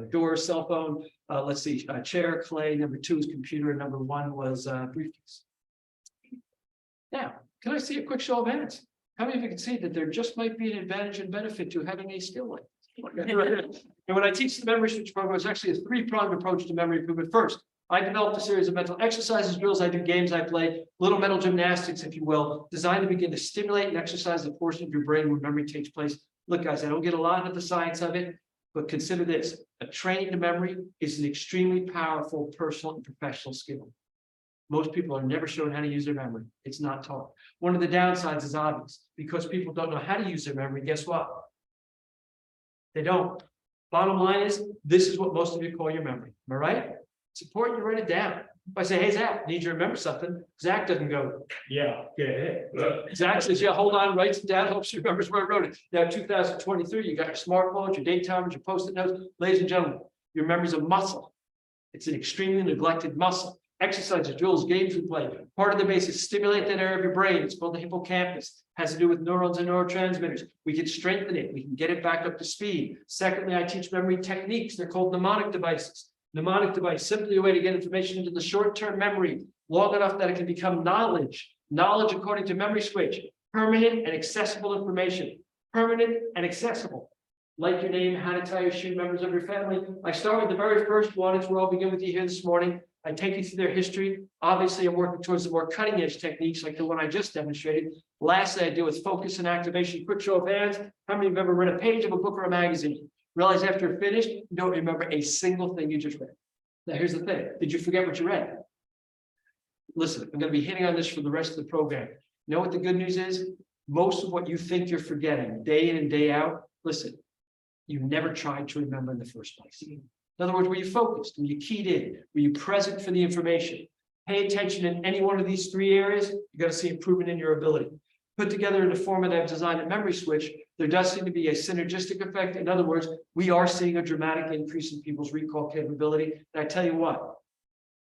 S6: door, cell phone. Let's see, chair, clay, number 2 is computer, and number 1 was briefcase. Now, can I see a quick show of hands? How many of you can see that there just might be an advantage and benefit to having a skill like this? And when I teach the memory switch program, it's actually a 3-pronged approach to memory improvement. First, I developed a series of mental exercises, drills, I do games, I play, little mental gymnastics, if you will, designed to begin to stimulate and exercise the portion of your brain where memory takes place. Look, guys, I don't get a lot into the science of it, but consider this. A training to memory is an extremely powerful personal and professional skill. Most people are never shown how to use their memory. It's not taught. One of the downsides is obvious. Because people don't know how to use their memory, guess what? They don't. Bottom line is, this is what most of you call your memory. Am I right? It's important you write it down. If I say, hey, Zach, need you to remember something, Zach doesn't go, yeah. Zach says, yeah, hold on, writes it down, hopes he remembers where I wrote it. Now, 2023, you got your smartphones, your date timers, your post-it notes. Ladies and gentlemen, your memory is a muscle. It's an extremely neglected muscle. Exercises, drills, games we play. Part of the base is stimulate that area of your brain. It's called the hippocampus. Has to do with neurons and neurotransmitters. We can strengthen it. We can get it back up to speed. Secondly, I teach memory techniques. They're called mnemonic devices. Mnemonic device, simply a way to get information into the short-term memory long enough that it can become knowledge. Knowledge according to memory switch, permanent and accessible information, permanent and accessible. Like your name, how to tie your shoe, members of your family. I start with the very first one. It's where I'll begin with you here this morning. I take you through their history. Obviously, I'm working towards the more cutting edge techniques like the one I just demonstrated. Lastly, I deal with focus and activation. Quick show of hands. How many of you have ever read a page of a book or a magazine? Realize after you're finished, you don't remember a single thing you just read. Now, here's the thing. Did you forget what you read? Listen, I'm going to be hitting on this for the rest of the program. You know what the good news is? Most of what you think you're forgetting day in and day out, listen, you never tried to remember in the first place. In other words, were you focused? Were you keyed in? Were you present for the information? Pay attention in any one of these three areas, you're going to see improvement in your ability. Put together in the format I've designed a memory switch, there does seem to be a synergistic effect. In other words, we are seeing a dramatic increase in people's recall capability. And I tell you what,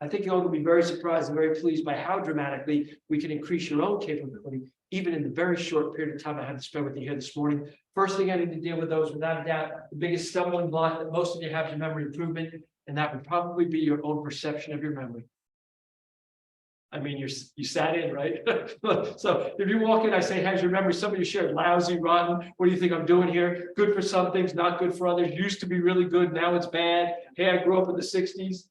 S6: I think you're all going to be very surprised and very pleased by how dramatically we can increase your own capability, even in the very short period of time I had to spend with you here this morning. First thing I need to deal with those, without a doubt, the biggest stumbling block that most of you have is memory improvement, and that would probably be your own perception of your memory. I mean, you sat in, right? So if you walk in, I say, how's your memory? Some of you shared lousy, rotten. What do you think I'm doing here? Good for some things, not good for others. Used to be really good, now it's bad. Hey, I grew up in the 60s.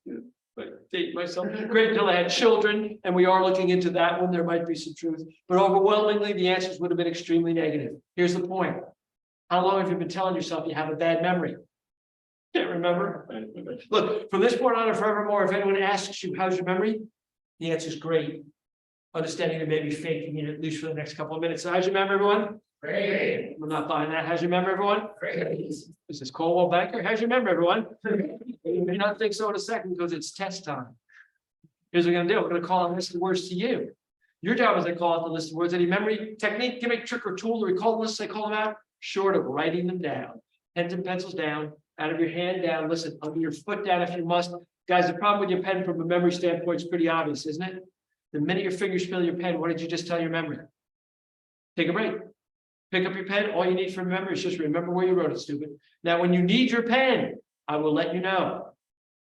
S6: But date myself. Great until I had children, and we are looking into that one. There might be some truth, but overwhelmingly, the answers would have been extremely negative. Here's the point. How long have you been telling yourself you have a bad memory? Can't remember. Look, from this point on and forevermore, if anyone asks you, how's your memory? The answer is great. Understanding that maybe faking it at least for the next couple of minutes. So how's your memory, everyone? Great. I'm not buying that. How's your memory, everyone? Great. This is Coldwell Banker. How's your memory, everyone? You may not think so in a second because it's test time. Here's what we're going to do. We're going to call a list of words to you. Your job is to call out the list of words. Any memory technique, gimmick, trick, or tool to recall the lists I call them out, short of writing them down. Pens and pencils down, out of your hand down. Listen, under your foot down if you must. Guys, the problem with your pen from a memory standpoint is pretty obvious, isn't it? The minute your fingers feel your pen, what did you just tell your memory? Take a break. Pick up your pen. All you need for memory is just remember where you wrote it, stupid. Now, when you need your pen, I will let you know.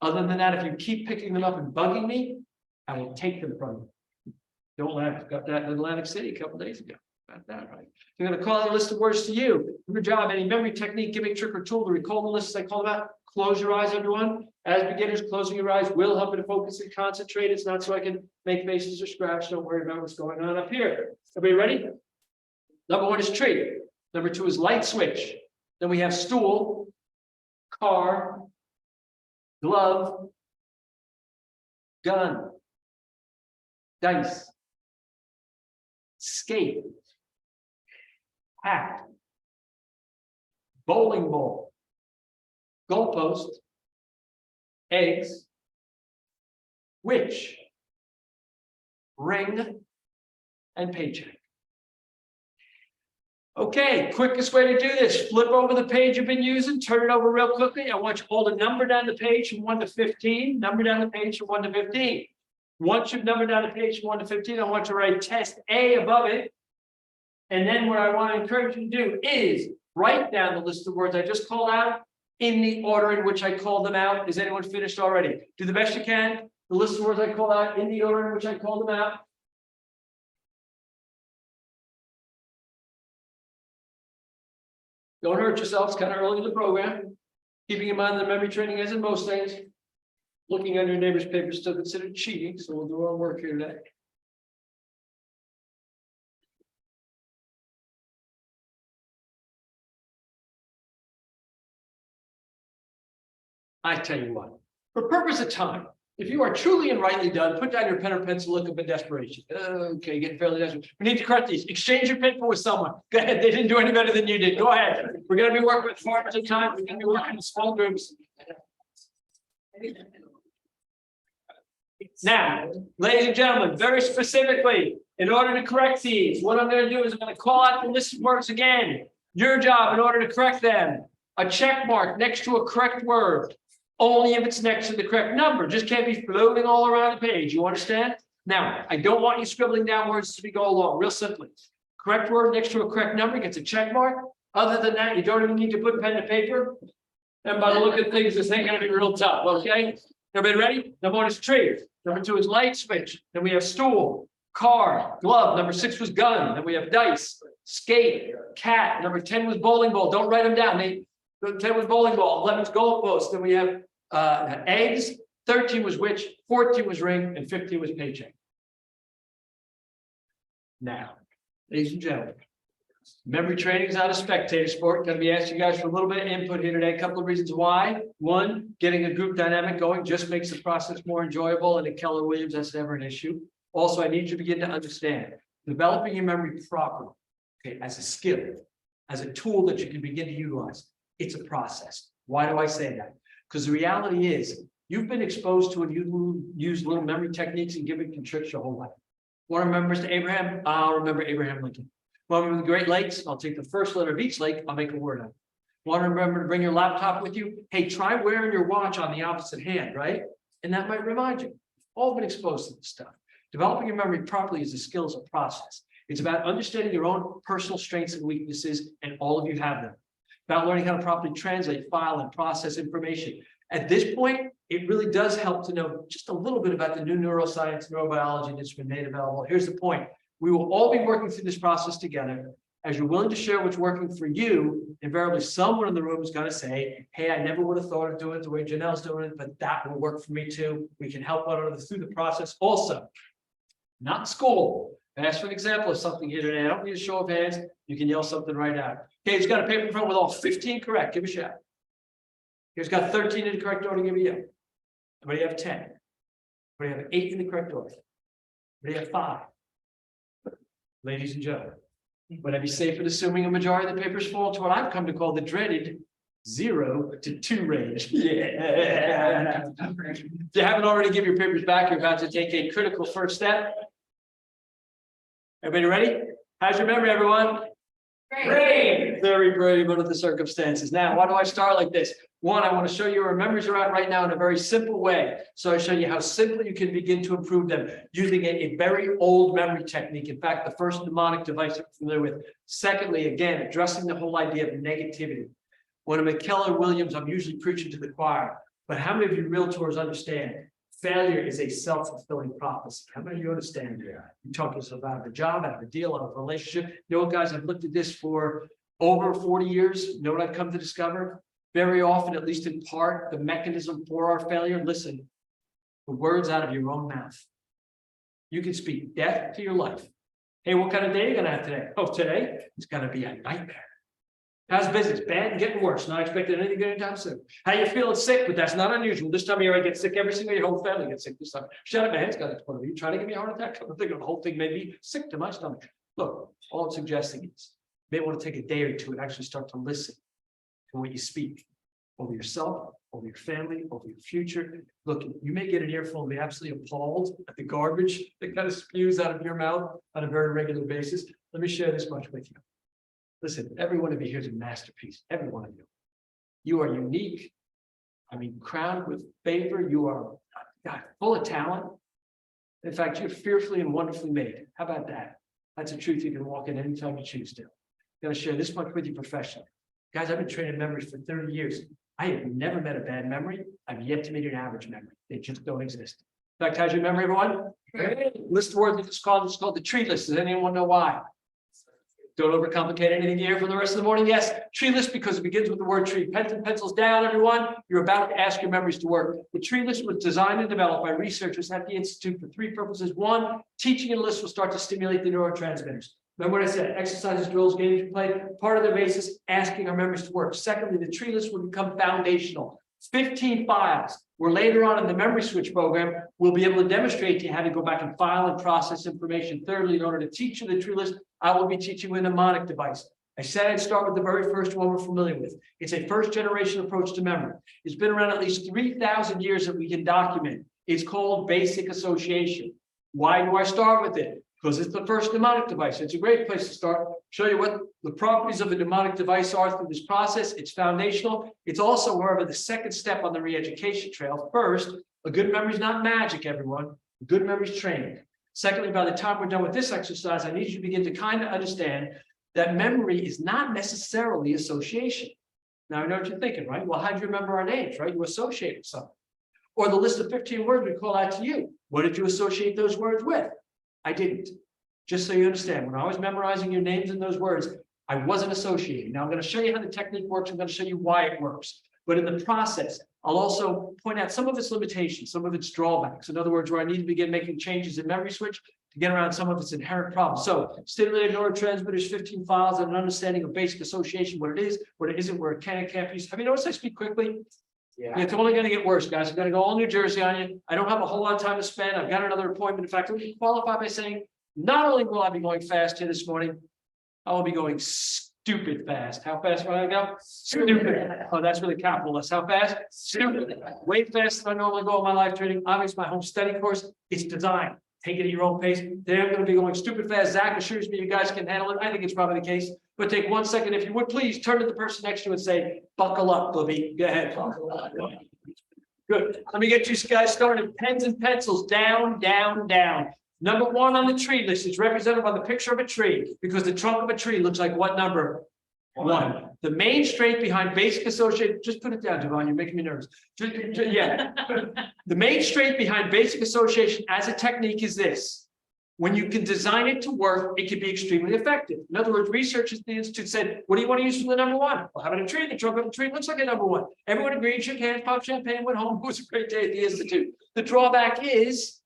S6: Other than that, if you keep picking them up and bugging me, I will take them from you. Don't laugh. Got that in Atlantic City a couple days ago. Got that right. I'm going to call out a list of words to you. Your job, any memory technique, gimmick, trick, or tool to recall the lists I call them out. Close your eyes, everyone. As beginners, closing your eyes will help you to focus and concentrate. It's not so I can make faces or scratch. Don't worry about what's going on up here. Everybody ready? Number one is tree. Number two is light switch. Then we have stool, car, glove, gun, dice, skate, hat, bowling ball, goalpost, eggs, witch, ring, and paycheck. Okay, quickest way to do this, flip over the page you've been using, turn it over real quickly. I want you all to number down the page from 1 to 15, number down the page from 1 to 15. Once you've numbered down the page from 1 to 15, I want you to write test A above it. And then what I want to encourage you to do is write down the list of words I just called out in the order in which I called them out. Is anyone finished already? Do the best you can. The list of words I call out in the order in which I called them out. Don't hurt yourselves, kind of early in the program. Keeping in mind that memory training, as in most things, looking at your neighbor's paper is still considered cheating, so we'll do our work here today. I tell you what, for purpose of time, if you are truly and rightly done, put down your pen or pencil, look up in desperation. Okay, getting fairly desperate. We need to correct these. Exchange your paper with someone. Go ahead. They didn't do any better than you did. Go ahead. We're going to be working with farmers of time. We're going to be working in small groups. Now, ladies and gentlemen, very specifically, in order to correct these, what I'm going to do is I'm going to call out the list of words again. Your job, in order to correct them, a check mark next to a correct word. Only if it's next to the correct number. Just can't be floating all around the page. You understand? Now, I don't want you scribbling down words as we go along. Real simply. Correct word next to a correct number gets a check mark. Other than that, you don't even need to put pen to paper. And by the look of things, this ain't going to be real tough. Okay? Everybody ready? Number one is tree. Number two is light switch. Then we have stool, car, glove, number 6 was gun, then we have dice, skate, cat, number 10 was bowling ball, don't write them down, Nate. 10 was bowling ball, 11 was goalpost, then we have eggs, 13 was witch, 14 was ring, and 15 was paycheck. Now, ladies and gentlemen, memory training is not a spectator sport. Going to be asking you guys for a little bit of input here today. A couple of reasons why. One, getting a group dynamic going just makes the process more enjoyable, and at Keller Williams, that's never an issue. Also, I need you to begin to understand developing your memory properly, okay, as a skill, as a tool that you can begin to utilize. It's a process. Why do I say that? Because the reality is you've been exposed to and you use little memory techniques and gimmick and tricks your whole life. Want to remember Mr. Abraham? I'll remember Abraham Lincoln. Want to remember the Great Lakes? I'll take the first letter of each lake. I'll make a word out of it. Want to remember to bring your laptop with you? Hey, try wearing your watch on the opposite hand, right? And that might remind you. All been exposed to this stuff. Developing your memory properly is a skill, is a process. It's about understanding your own personal strengths and weaknesses, and all of you have them. About learning how to properly translate, file, and process information. At this point, it really does help to know just a little bit about the new neuroscience, neurobiology that's been made available. Here's the point. We will all be working through this process together. As you're willing to share what's working for you, invariably someone in the room is going to say, hey, I never would have thought of doing it the way Janelle's doing it, but that will work for me too. We can help one another through the process. Also, not in school. I asked for an example of something here today. I don't need a show of hands. You can yell something right out. Okay, who's got a paper in front with all 15 correct? Give a shout. Who's got 13 in the correct order? Give a yell. Everybody have 10. Everybody have 8 in the correct order. Everybody have 5. Ladies and gentlemen, would I be safe in assuming a majority of the papers fall to what I've come to call the dreaded 0 to 2 range? Yeah. If you haven't already given your papers back, you're about to take a critical first step. Everybody ready? How's your memory, everyone? Great. Very brave under the circumstances. Now, why do I start like this? One, I want to show you where memories are at right now in a very simple way. So I show you how simply you can begin to improve them using a very old memory technique. In fact, the first mnemonic device I'm familiar with. Secondly, again, addressing the whole idea of negativity. When I'm at Keller Williams, I'm usually preaching to the choir. But how many of you realtors understand failure is a self-fulfilling prophecy? How many of you understand that? You talk to us about a job, out of a deal, out of a relationship. You know what, guys, I've looked at this for over 40 years. You know what I've come to discover? Very often, at least in part, the mechanism for our failure, listen, the words out of your own mouth. You can speak death to your life. Hey, what kind of day are you going to have today? Oh, today it's going to be a nightmare. How's business? Bad and getting worse. Not expecting anything good anytime soon. How you feeling? Sick, but that's not unusual. This time of year, I get sick every single year. Your whole family gets sick this time. Shut up, man. It's got its point of view. Trying to give me a heart attack. I'm thinking the whole thing may be sick to my stomach. Look, all I'm suggesting is you may want to take a day or two and actually start to listen to what you speak over yourself, over your family, over your future. Look, you may get an earful and be absolutely appalled at the garbage that kind of spews out of your mouth on a very regular basis. Let me share this much with you. Listen, every one of you here is a masterpiece. Every one of you. You are unique. I mean, crowned with favor. You are God, full of talent. In fact, you're fearfully and wonderfully made. How about that? That's a truth you can walk in anytime you choose to. I'm going to share this much with you professionally. Guys, I've been training memories for 30 years. I have never met a bad memory. I've yet to meet an average memory. They just don't exist. In fact, how's your memory, everyone? List of words it's called the tree list. Does anyone know why? Don't overcomplicate anything here for the rest of the morning. Yes, tree list because it begins with the word tree. Pens and pencils down, everyone. You're about to ask your memories to work. The tree list was designed and developed by researchers at the Institute for 3 purposes. 1, teaching a list will start to stimulate the neurotransmitters. Remember what I said, exercises, drills, games, play, part of the basis, asking our memories to work. Secondly, the tree list will become foundational. 15 files, where later on in the memory switch program, we'll be able to demonstrate to you how to go back and file and process information. Thirdly, in order to teach you the tree list, I will be teaching you a mnemonic device. I said I'd start with the very first one we're familiar with. It's a first generation approach to memory. It's been around at least 3,000 years that we can document. It's called basic association. Why do I start with it? Because it's the first mnemonic device. It's a great place to start. Show you what the properties of a mnemonic device are through this process. It's foundational. It's also, however, the second step on the re-education trail. First, a good memory is not magic, everyone. A good memory is training. Secondly, by the time we're done with this exercise, I need you to begin to kind of understand that memory is not necessarily association. Now, I know what you're thinking, right? Well, how do you remember our names, right? You associate with something. Or the list of 15 words we call out to you. What did you associate those words with? I didn't. Just so you understand, when I was memorizing your names and those words, I wasn't associating. Now I'm going to show you how the technique works. I'm going to show you why it works. But in the process, I'll also point out some of its limitations, some of its drawbacks. In other words, where I need to begin making changes in memory switch to get around some of its inherent problems. So stimulated neurotransmitters, 15 files, and an understanding of basic association, what it is, what it isn't, where it can and can't be used. Have you noticed I speak quickly?
S3: Yeah.
S6: It's only going to get worse, guys. I'm going to go all New Jersey on you. I don't have a whole lot of time to spend. I've got another appointment. In fact, let me qualify by saying, not only will I be going fast here this morning, I will be going stupid fast. How fast will I go? Stupid. Oh, that's really capitalist. How fast? Stupid. Way faster than I normally go in my life training. Obviously, my home study course, it's designed. Take it at your own pace. Today I'm going to be going stupid fast. Zach assures me you guys can handle it. I think it's probably the case. But take 1 second, if you would please turn to the person next to you and say, buckle up, Bubby. Go ahead. Good. Let me get you guys started. Pens and pencils, down, down, down. Number 1 on the tree list is represented by the picture of a tree, because the trunk of a tree looks like what number? 1. The main strength behind basic association, just put it down, Devon, you're making me nervous. Yeah. The main strength behind basic association as a technique is this. When you can design it to work, it can be extremely effective. In other words, researchers at the Institute said, what do you want to use for the number 1? Well, how about a tree? The trunk of a tree looks like a number 1. Everyone agreed, shook hands, popped champagne, went home. It was a great day at the Institute. The drawback is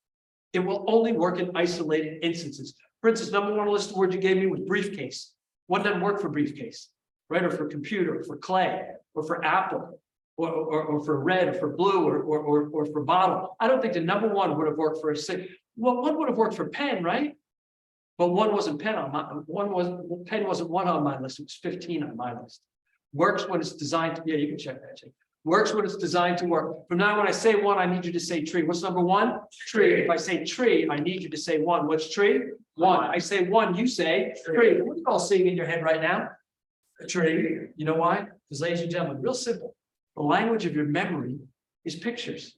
S6: it will only work in isolated instances. For instance, number 1 on the list of words you gave me was briefcase. One doesn't work for briefcase, right? Or for computer, or for clay, or for apple, or for red, or for blue, or for bottle. I don't think the number 1 would have worked for a single. Well, 1 would have worked for pen, right? But 1 wasn't pen on my pen wasn't 1 on my list. It was 15 on my list. Works when it's designed to. Yeah, you can check that. Check. Works when it's designed to work. From now on, when I say 1, I need you to say tree. What's number 1? Tree. If I say tree, I need you to say 1. What's tree? 1. I say 1, you say tree. What are you all seeing in your head right now? A tree. You know why? Because, ladies and gentlemen, real simple. The language of your memory is pictures.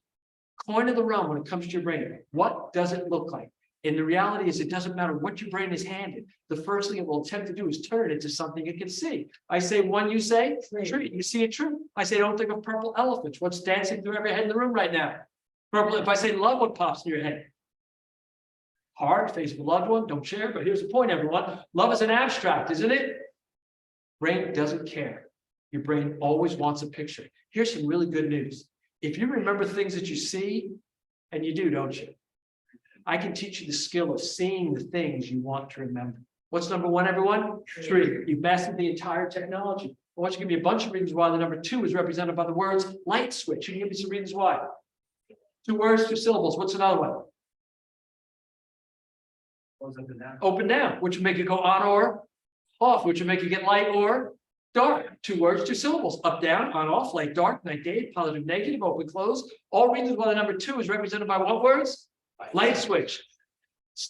S6: Coin of the realm when it comes to your brain. What does it look like? And the reality is, it doesn't matter what your brain is handed. The first thing it will attempt to do is turn it into something it can see. I say 1, you say tree. You see a tree. I say, don't think of purple elephants. What's dancing through every head in the room right now? Purple. If I say love, what pops in your head? Heart, face of a loved one. Don't share. But here's the point, everyone. Love is an abstract, isn't it? Brain doesn't care. Your brain always wants a picture. Here's some really good news. If you remember things that you see, and you do, don't you? I can teach you the skill of seeing the things you want to remember. What's number 1, everyone? Tree. You've mastered the entire technology. I want you to give me a bunch of reasons why the number 2 is represented by the words light switch. You can give me some reasons why. 2 words, 2 syllables. What's another one?
S3: Open down.
S6: Open down, which would make it go on or off, which would make it get light or dark. 2 words, 2 syllables. Up, down, on, off, light, dark, night, day, positive, negative, open, close. All reasons why the number 2 is represented by what words? Light switch.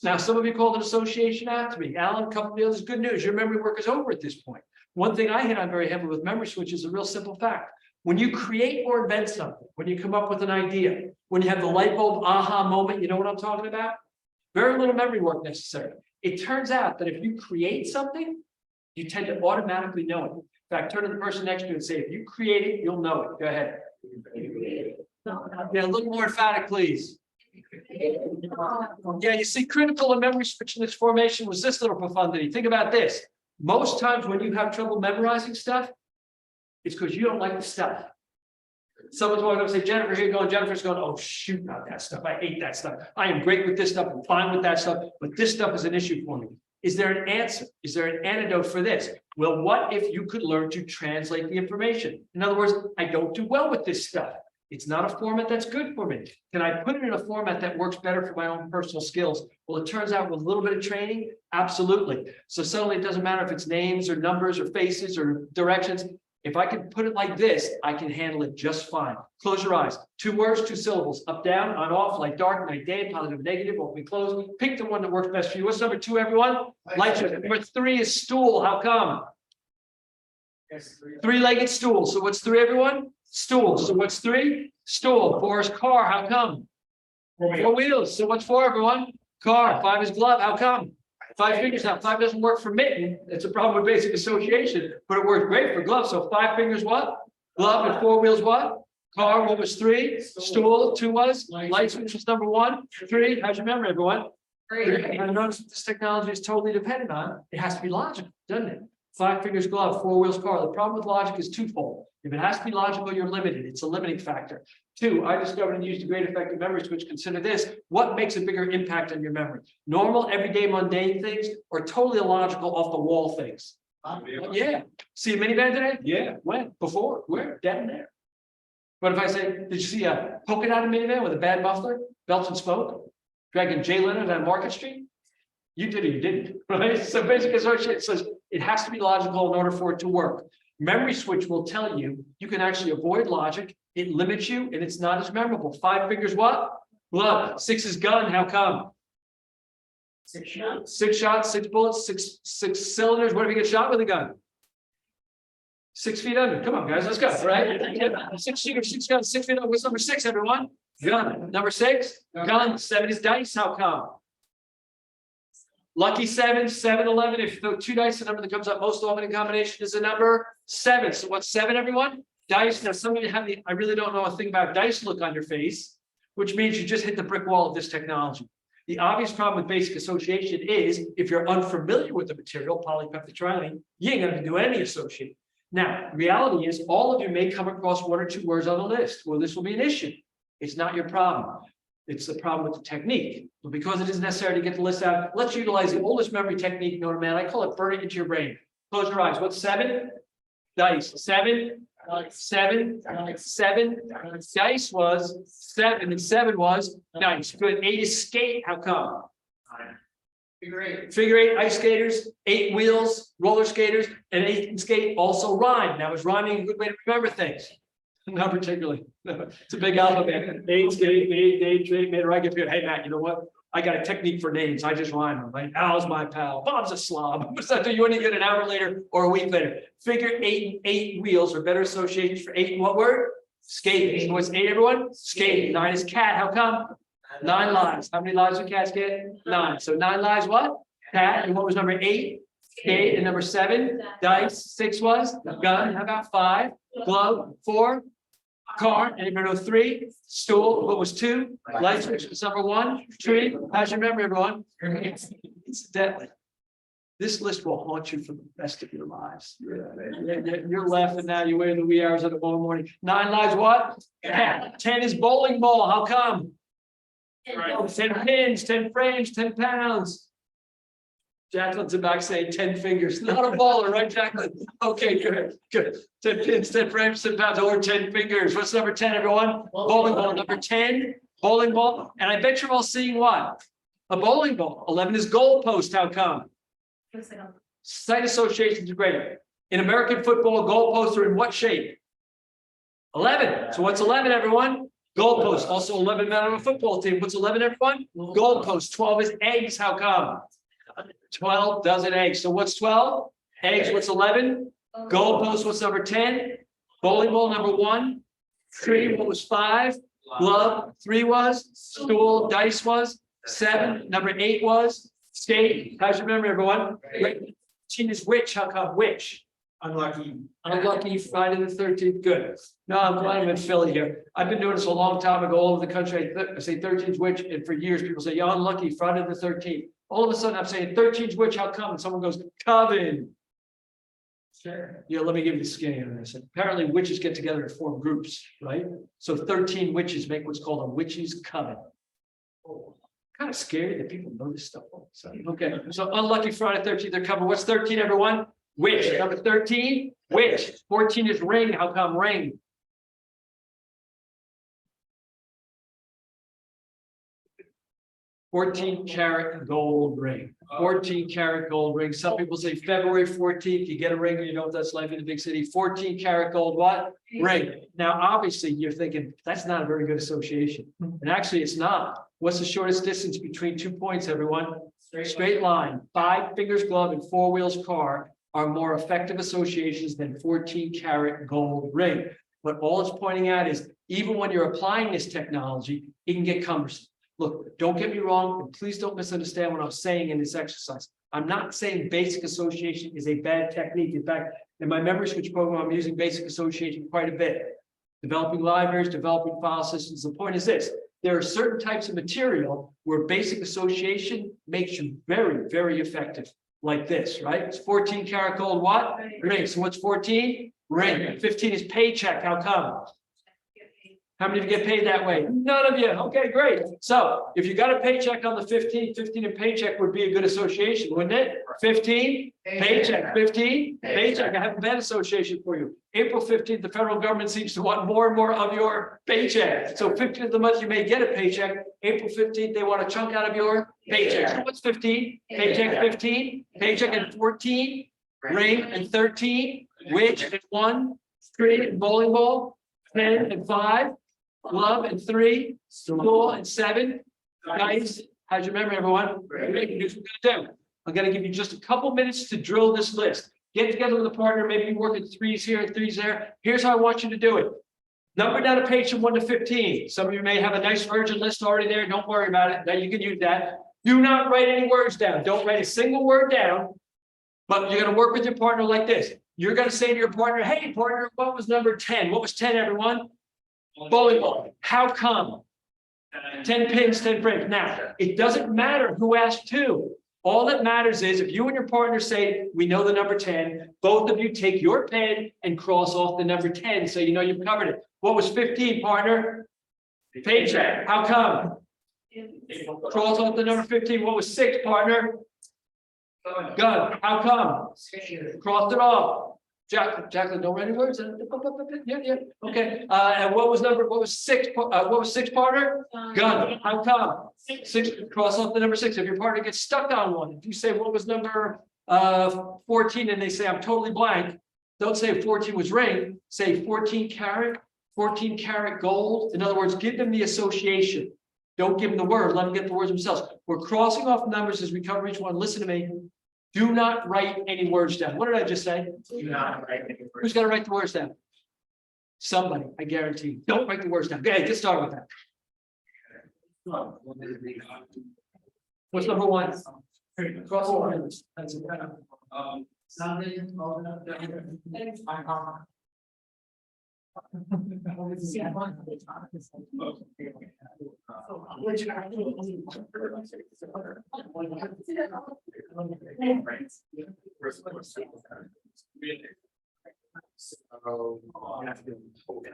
S6: Now, some of you called it association after me. Alan, a couple of the others. Good news. Your memory work is over at this point. One thing I hit on very heavily with memory switch is a real simple fact. When you create or invent something, when you come up with an idea, when you have the light bulb aha moment, you know what I'm talking about? Very little memory work necessary. It turns out that if you create something, you tend to automatically know it. In fact, turn to the person next to you and say, if you create it, you'll know it. Go ahead. Yeah, a little more emphatic, please. Yeah, you see, critical and memory switch in its formation was this little profundity. Think about this. Most times when you have trouble memorizing stuff, it's because you don't like the stuff. Someone's walking up and say, Jennifer, here you go. And Jennifer's going, oh, shoot, not that stuff. I hate that stuff. I am great with this stuff. I'm fine with that stuff. But this stuff is an issue for me. Is there an answer? Is there an antidote for this? Well, what if you could learn to translate the information? In other words, I don't do well with this stuff. It's not a format that's good for me. Can I put it in a format that works better for my own personal skills? Well, it turns out with a little bit of training, absolutely. So suddenly it doesn't matter if it's names or numbers or faces or directions. If I can put it like this, I can handle it just fine. Close your eyes. 2 words, 2 syllables. Up, down, on, off, light, dark, night, day, positive, negative, open, close. Pick the one that works best for you. What's number 2, everyone? Light switch. Number 3 is stool. How come?
S3: Yes,
S6: 3-legged stool. So what's 3, everyone? Stool. So what's 3? Stool. 4 is car. How come? 4 wheels. So what's 4, everyone? Car. 5 is glove. How come? 5 fingers. Now 5 doesn't work for mitten. It's a problem with basic association, but it works great for glove. So 5 fingers what? Glove. And 4 wheels what? Car. What was 3? Stool. 2 was? Light switch was number 1. 3. How's your memory, everyone? I notice what this technology is totally dependent on. It has to be logical, doesn't it? 5 fingers glove, 4 wheels car. The problem with logic is twofold. If it has to be logical, you're limited. It's a limiting factor. 2, I discovered and used a great effective memory switch. Consider this: what makes a bigger impact on your memory? Normal, everyday, mundane things, or totally illogical, off the wall things? Yeah. See a minivan today? Yeah. When? Before? Where? Down there. But if I say, did you see a polka dot minivan with a bad muffler, belch and smoke, dragging Jay Leonard down Market Street? You did or you didn't, right? So basic association says it has to be logical in order for it to work. Memory switch will tell you you can actually avoid logic. It limits you and it's not as memorable. 5 fingers what? Glove. 6 is gun. How come?
S2: 6 shots.
S6: 6 shots, 6 bullets, six cylinders. What if you get shot with a gun? 6 feet under. Come on, guys, let's go. Right? 6 shooters, 6 guns, 6 feet under. What's number 6, everyone? Gun. Number 6, gun. 7 is dice. How come? Lucky 7, 7, 11. If you throw 2 dice, the number that comes up most often in combination is the number 7. So what's 7, everyone? Dice. Now, some of you have the, I really don't know a thing about dice look on your face, which means you just hit the brick wall of this technology. The obvious problem with basic association is if you're unfamiliar with the material, polypeptidylene, you ain't gonna do any associating. Now, reality is all of you may come across 1 or 2 words on the list. Well, this will be an issue. It's not your problem. It's the problem with the technique. But because it isn't necessary to get the list out, let's utilize the oldest memory technique known to man. I call it burning into your brain. Close your eyes. What's 7? Dice. 7, 7, 7. Dice was 7, and 7 was dice. Good. 8 is skate. How come? Figure 8, ice skaters, 8 wheels, roller skaters, and 8 can skate also rhyme. Now, is rhyming a good way to remember things? Not particularly. It's a big alphabet. 8 skate, 8 made right. Hey, Matt, you know what? I got a technique for names. I just rhyme them. Like Al's my pal. Bob's a slob. What's that do you any good an hour later or a week later? Figure 8 and 8 wheels are better associations for 8 and what word? Skating. So what's 8, everyone? Skating. 9 is cat. How come? 9 lives. How many lives do cats get? 9. So 9 lives what? Cat. And what was number 8? Skate. And number 7? Dice. 6 was? Gun. How about 5? Glove. 4? Car. Anybody know 3? Stool. What was 2? Light switch was number 1. Tree. How's your memory, everyone? Incidentally, this list will haunt you for the rest of your lives. You're laughing now. You wait in the wee hours of the morning. 9 lives what? 10 is bowling ball. How come? 10 pins, 10 frames, 10 pounds. Jacqueline's about to say 10 fingers. Not a baller, right, Jacqueline? Okay, good, good. 10 pins, 10 frames, 10 pounds, or 10 fingers. What's number 10, everyone? Bowling ball. Number 10, bowling ball. And I bet you're all seeing what? A bowling ball. 11 is goal post. How come? Sight associations are great. In American football, goal posts are in what shape? 11. So what's 11, everyone? Goalpost. Also 11 men on a football team. What's 11, everyone? Goalpost. 12 is eggs. How come? 12 doesn't eggs. So what's 12? Eggs. What's 11? Goalpost. What's number 10? Bowling ball. Number 1. Tree. What was 5? Glove. 3 was. Stool. Dice was. 7. Number 8 was. Skate. How's your memory, everyone? 13 is which. How come? Which?
S2: Unlucky.
S6: Unlucky. Friday the 13th. Good. No, I'm glad I'm in Philly here. I've been doing this a long time ago, all over the country. I say 13's which, and for years people say, yeah, unlucky, Friday the 13th. All of a sudden I'm saying 13's which, how come? And someone goes, Coven. Sure. Yeah, let me give you the skinny on this. Apparently witches get together to form groups, right? So 13 witches make what's called a witches' coven. Kind of scary that people know this stuff. So, okay, so unlucky Friday 13th, they're covered. What's 13, everyone? Witch. Number 13, witch. 14 is ring. How come ring? $14-karat gold ring. 14-karat gold ring. Some people say February 14th, you get a ring, you know what that's like in the big city. 14-karat gold what? Ring. Now, obviously, you're thinking that's not a very good association. And actually, it's not. What's the shortest distance between 2 points, everyone? Straight line. 5 fingers glove and 4 wheels car are more effective associations than 14-karat gold ring. But all it's pointing out is even when you're applying this technology, it can get cumbersome. Look, don't get me wrong, and please don't misunderstand what I'm saying in this exercise. I'm not saying basic association is a bad technique. In fact, in my memory switch program, I'm using basic association quite a bit. Developing libraries, developing file systems. The point is this: there are certain types of material where basic association makes you very, very effective. Like this, right? It's 14 karat gold what? Ring. So what's 14? Ring. 15 is paycheck. How come? How many of you get paid that way? None of you. Okay, great. So if you got a paycheck on the 15, 15 and paycheck would be a good association, wouldn't it? 15, paycheck, 15, paycheck. I have a bad association for you. April 15th, the federal government seems to want more and more of your paycheck. So 15th of the month, you may get a paycheck. April 15th, they want a chunk out of your paycheck. So what's 15? Paycheck 15, paycheck and 14, ring and 13, which and 1, string and bowling ball, 10 and 5. Glove and 3, stool and 7. Guys, how's your memory, everyone? Here's what we're gonna do. I'm gonna give you just a couple minutes to drill this list. Get together with a partner, maybe you work at 3s here and 3s there. Here's how I want you to do it. Number down a page from 1 to 15. Some of you may have a nice virgin list already there. Don't worry about it. Now you can use that. Do not write any words down. Don't write a single word down. But you're gonna work with your partner like this. You're gonna say to your partner, hey partner, what was number 10? What was 10, everyone? Bowling ball. How come? 10 pins, 10 frames. Now, it doesn't matter who asked who. All that matters is if you and your partner say, we know the number 10, both of you take your pen and cross off the number 10 so you know you've covered it. What was 15, partner? Paycheck. How come? Cross off the number 15. What was 6, partner? Gun. How come? Crossed it off. Jacqueline, don't write any words. Yeah. Okay. And what was 6? What was 6, partner? Gun. How come? 6. Cross off the number 6. If your partner gets stuck on one, if you say what was number 14, and they say I'm totally blank, don't say 14 was ring. Say 14 karat gold. In other words, give them the association. Don't give them the word. Let them get the words themselves. We're crossing off numbers as we cover each one. Listen to me. Do not write any words down. What did I just say?
S3: Do not write any words.
S6: Who's got to write the words down? Somebody, I guarantee. Don't write the words down. Okay, get started with that. What's number 1? Cross the lines. That's it.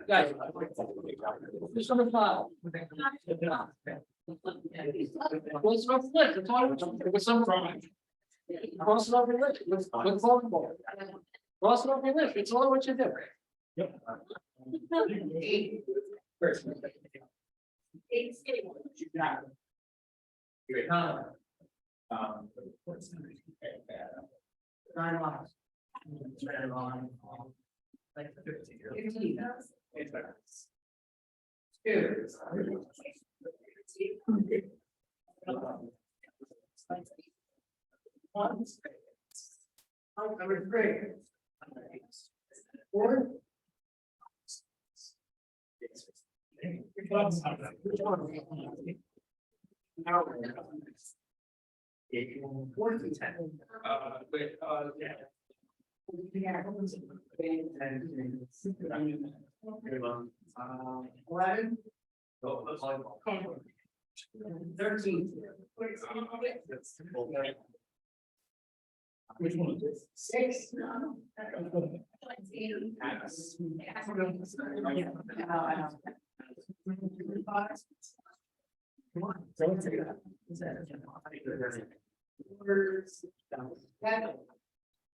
S6: Guys, who's number 5? What's number 5? What's number 5? Cross it off your list. What's bowling ball? Cross it off your list. It's all what you do. Yep. Number 3. 4. Which one? 6.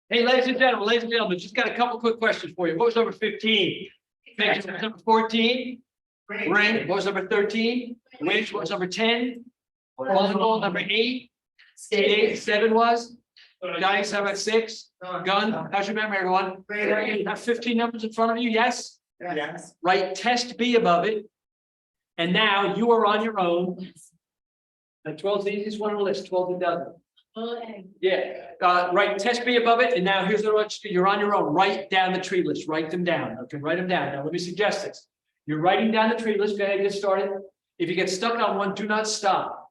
S6: Hey, ladies and gentlemen, just got a couple quick questions for you. What was number 15? What was number 14? Ring. What was number 13? Which? What was number 10? Ball. Number 8. 7 was? Guys, how about 6? Gun. How's your memory, everyone? You have 15 numbers in front of you, yes?
S3: Yes.
S6: Write test B above it. And now you are on your own. And 12 is the easiest one on the list. 12 and dozen. Yeah. Write test B above it. And now here's what you're on your own. Write down the tree list. Write them down. Okay, write them down. Now let me suggest this. You're writing down the tree list. Go ahead and get started. If you get stuck on one, do not stop.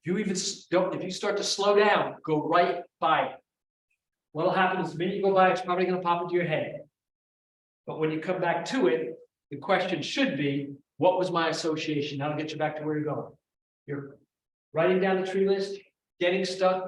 S6: If you start to slow down, go right by it. What'll happen is the minute you go by, it's probably going to pop into your head. But when you come back to it, the question should be, what was my association? That'll get you back to where you're going. You're writing down the tree list, getting stuck,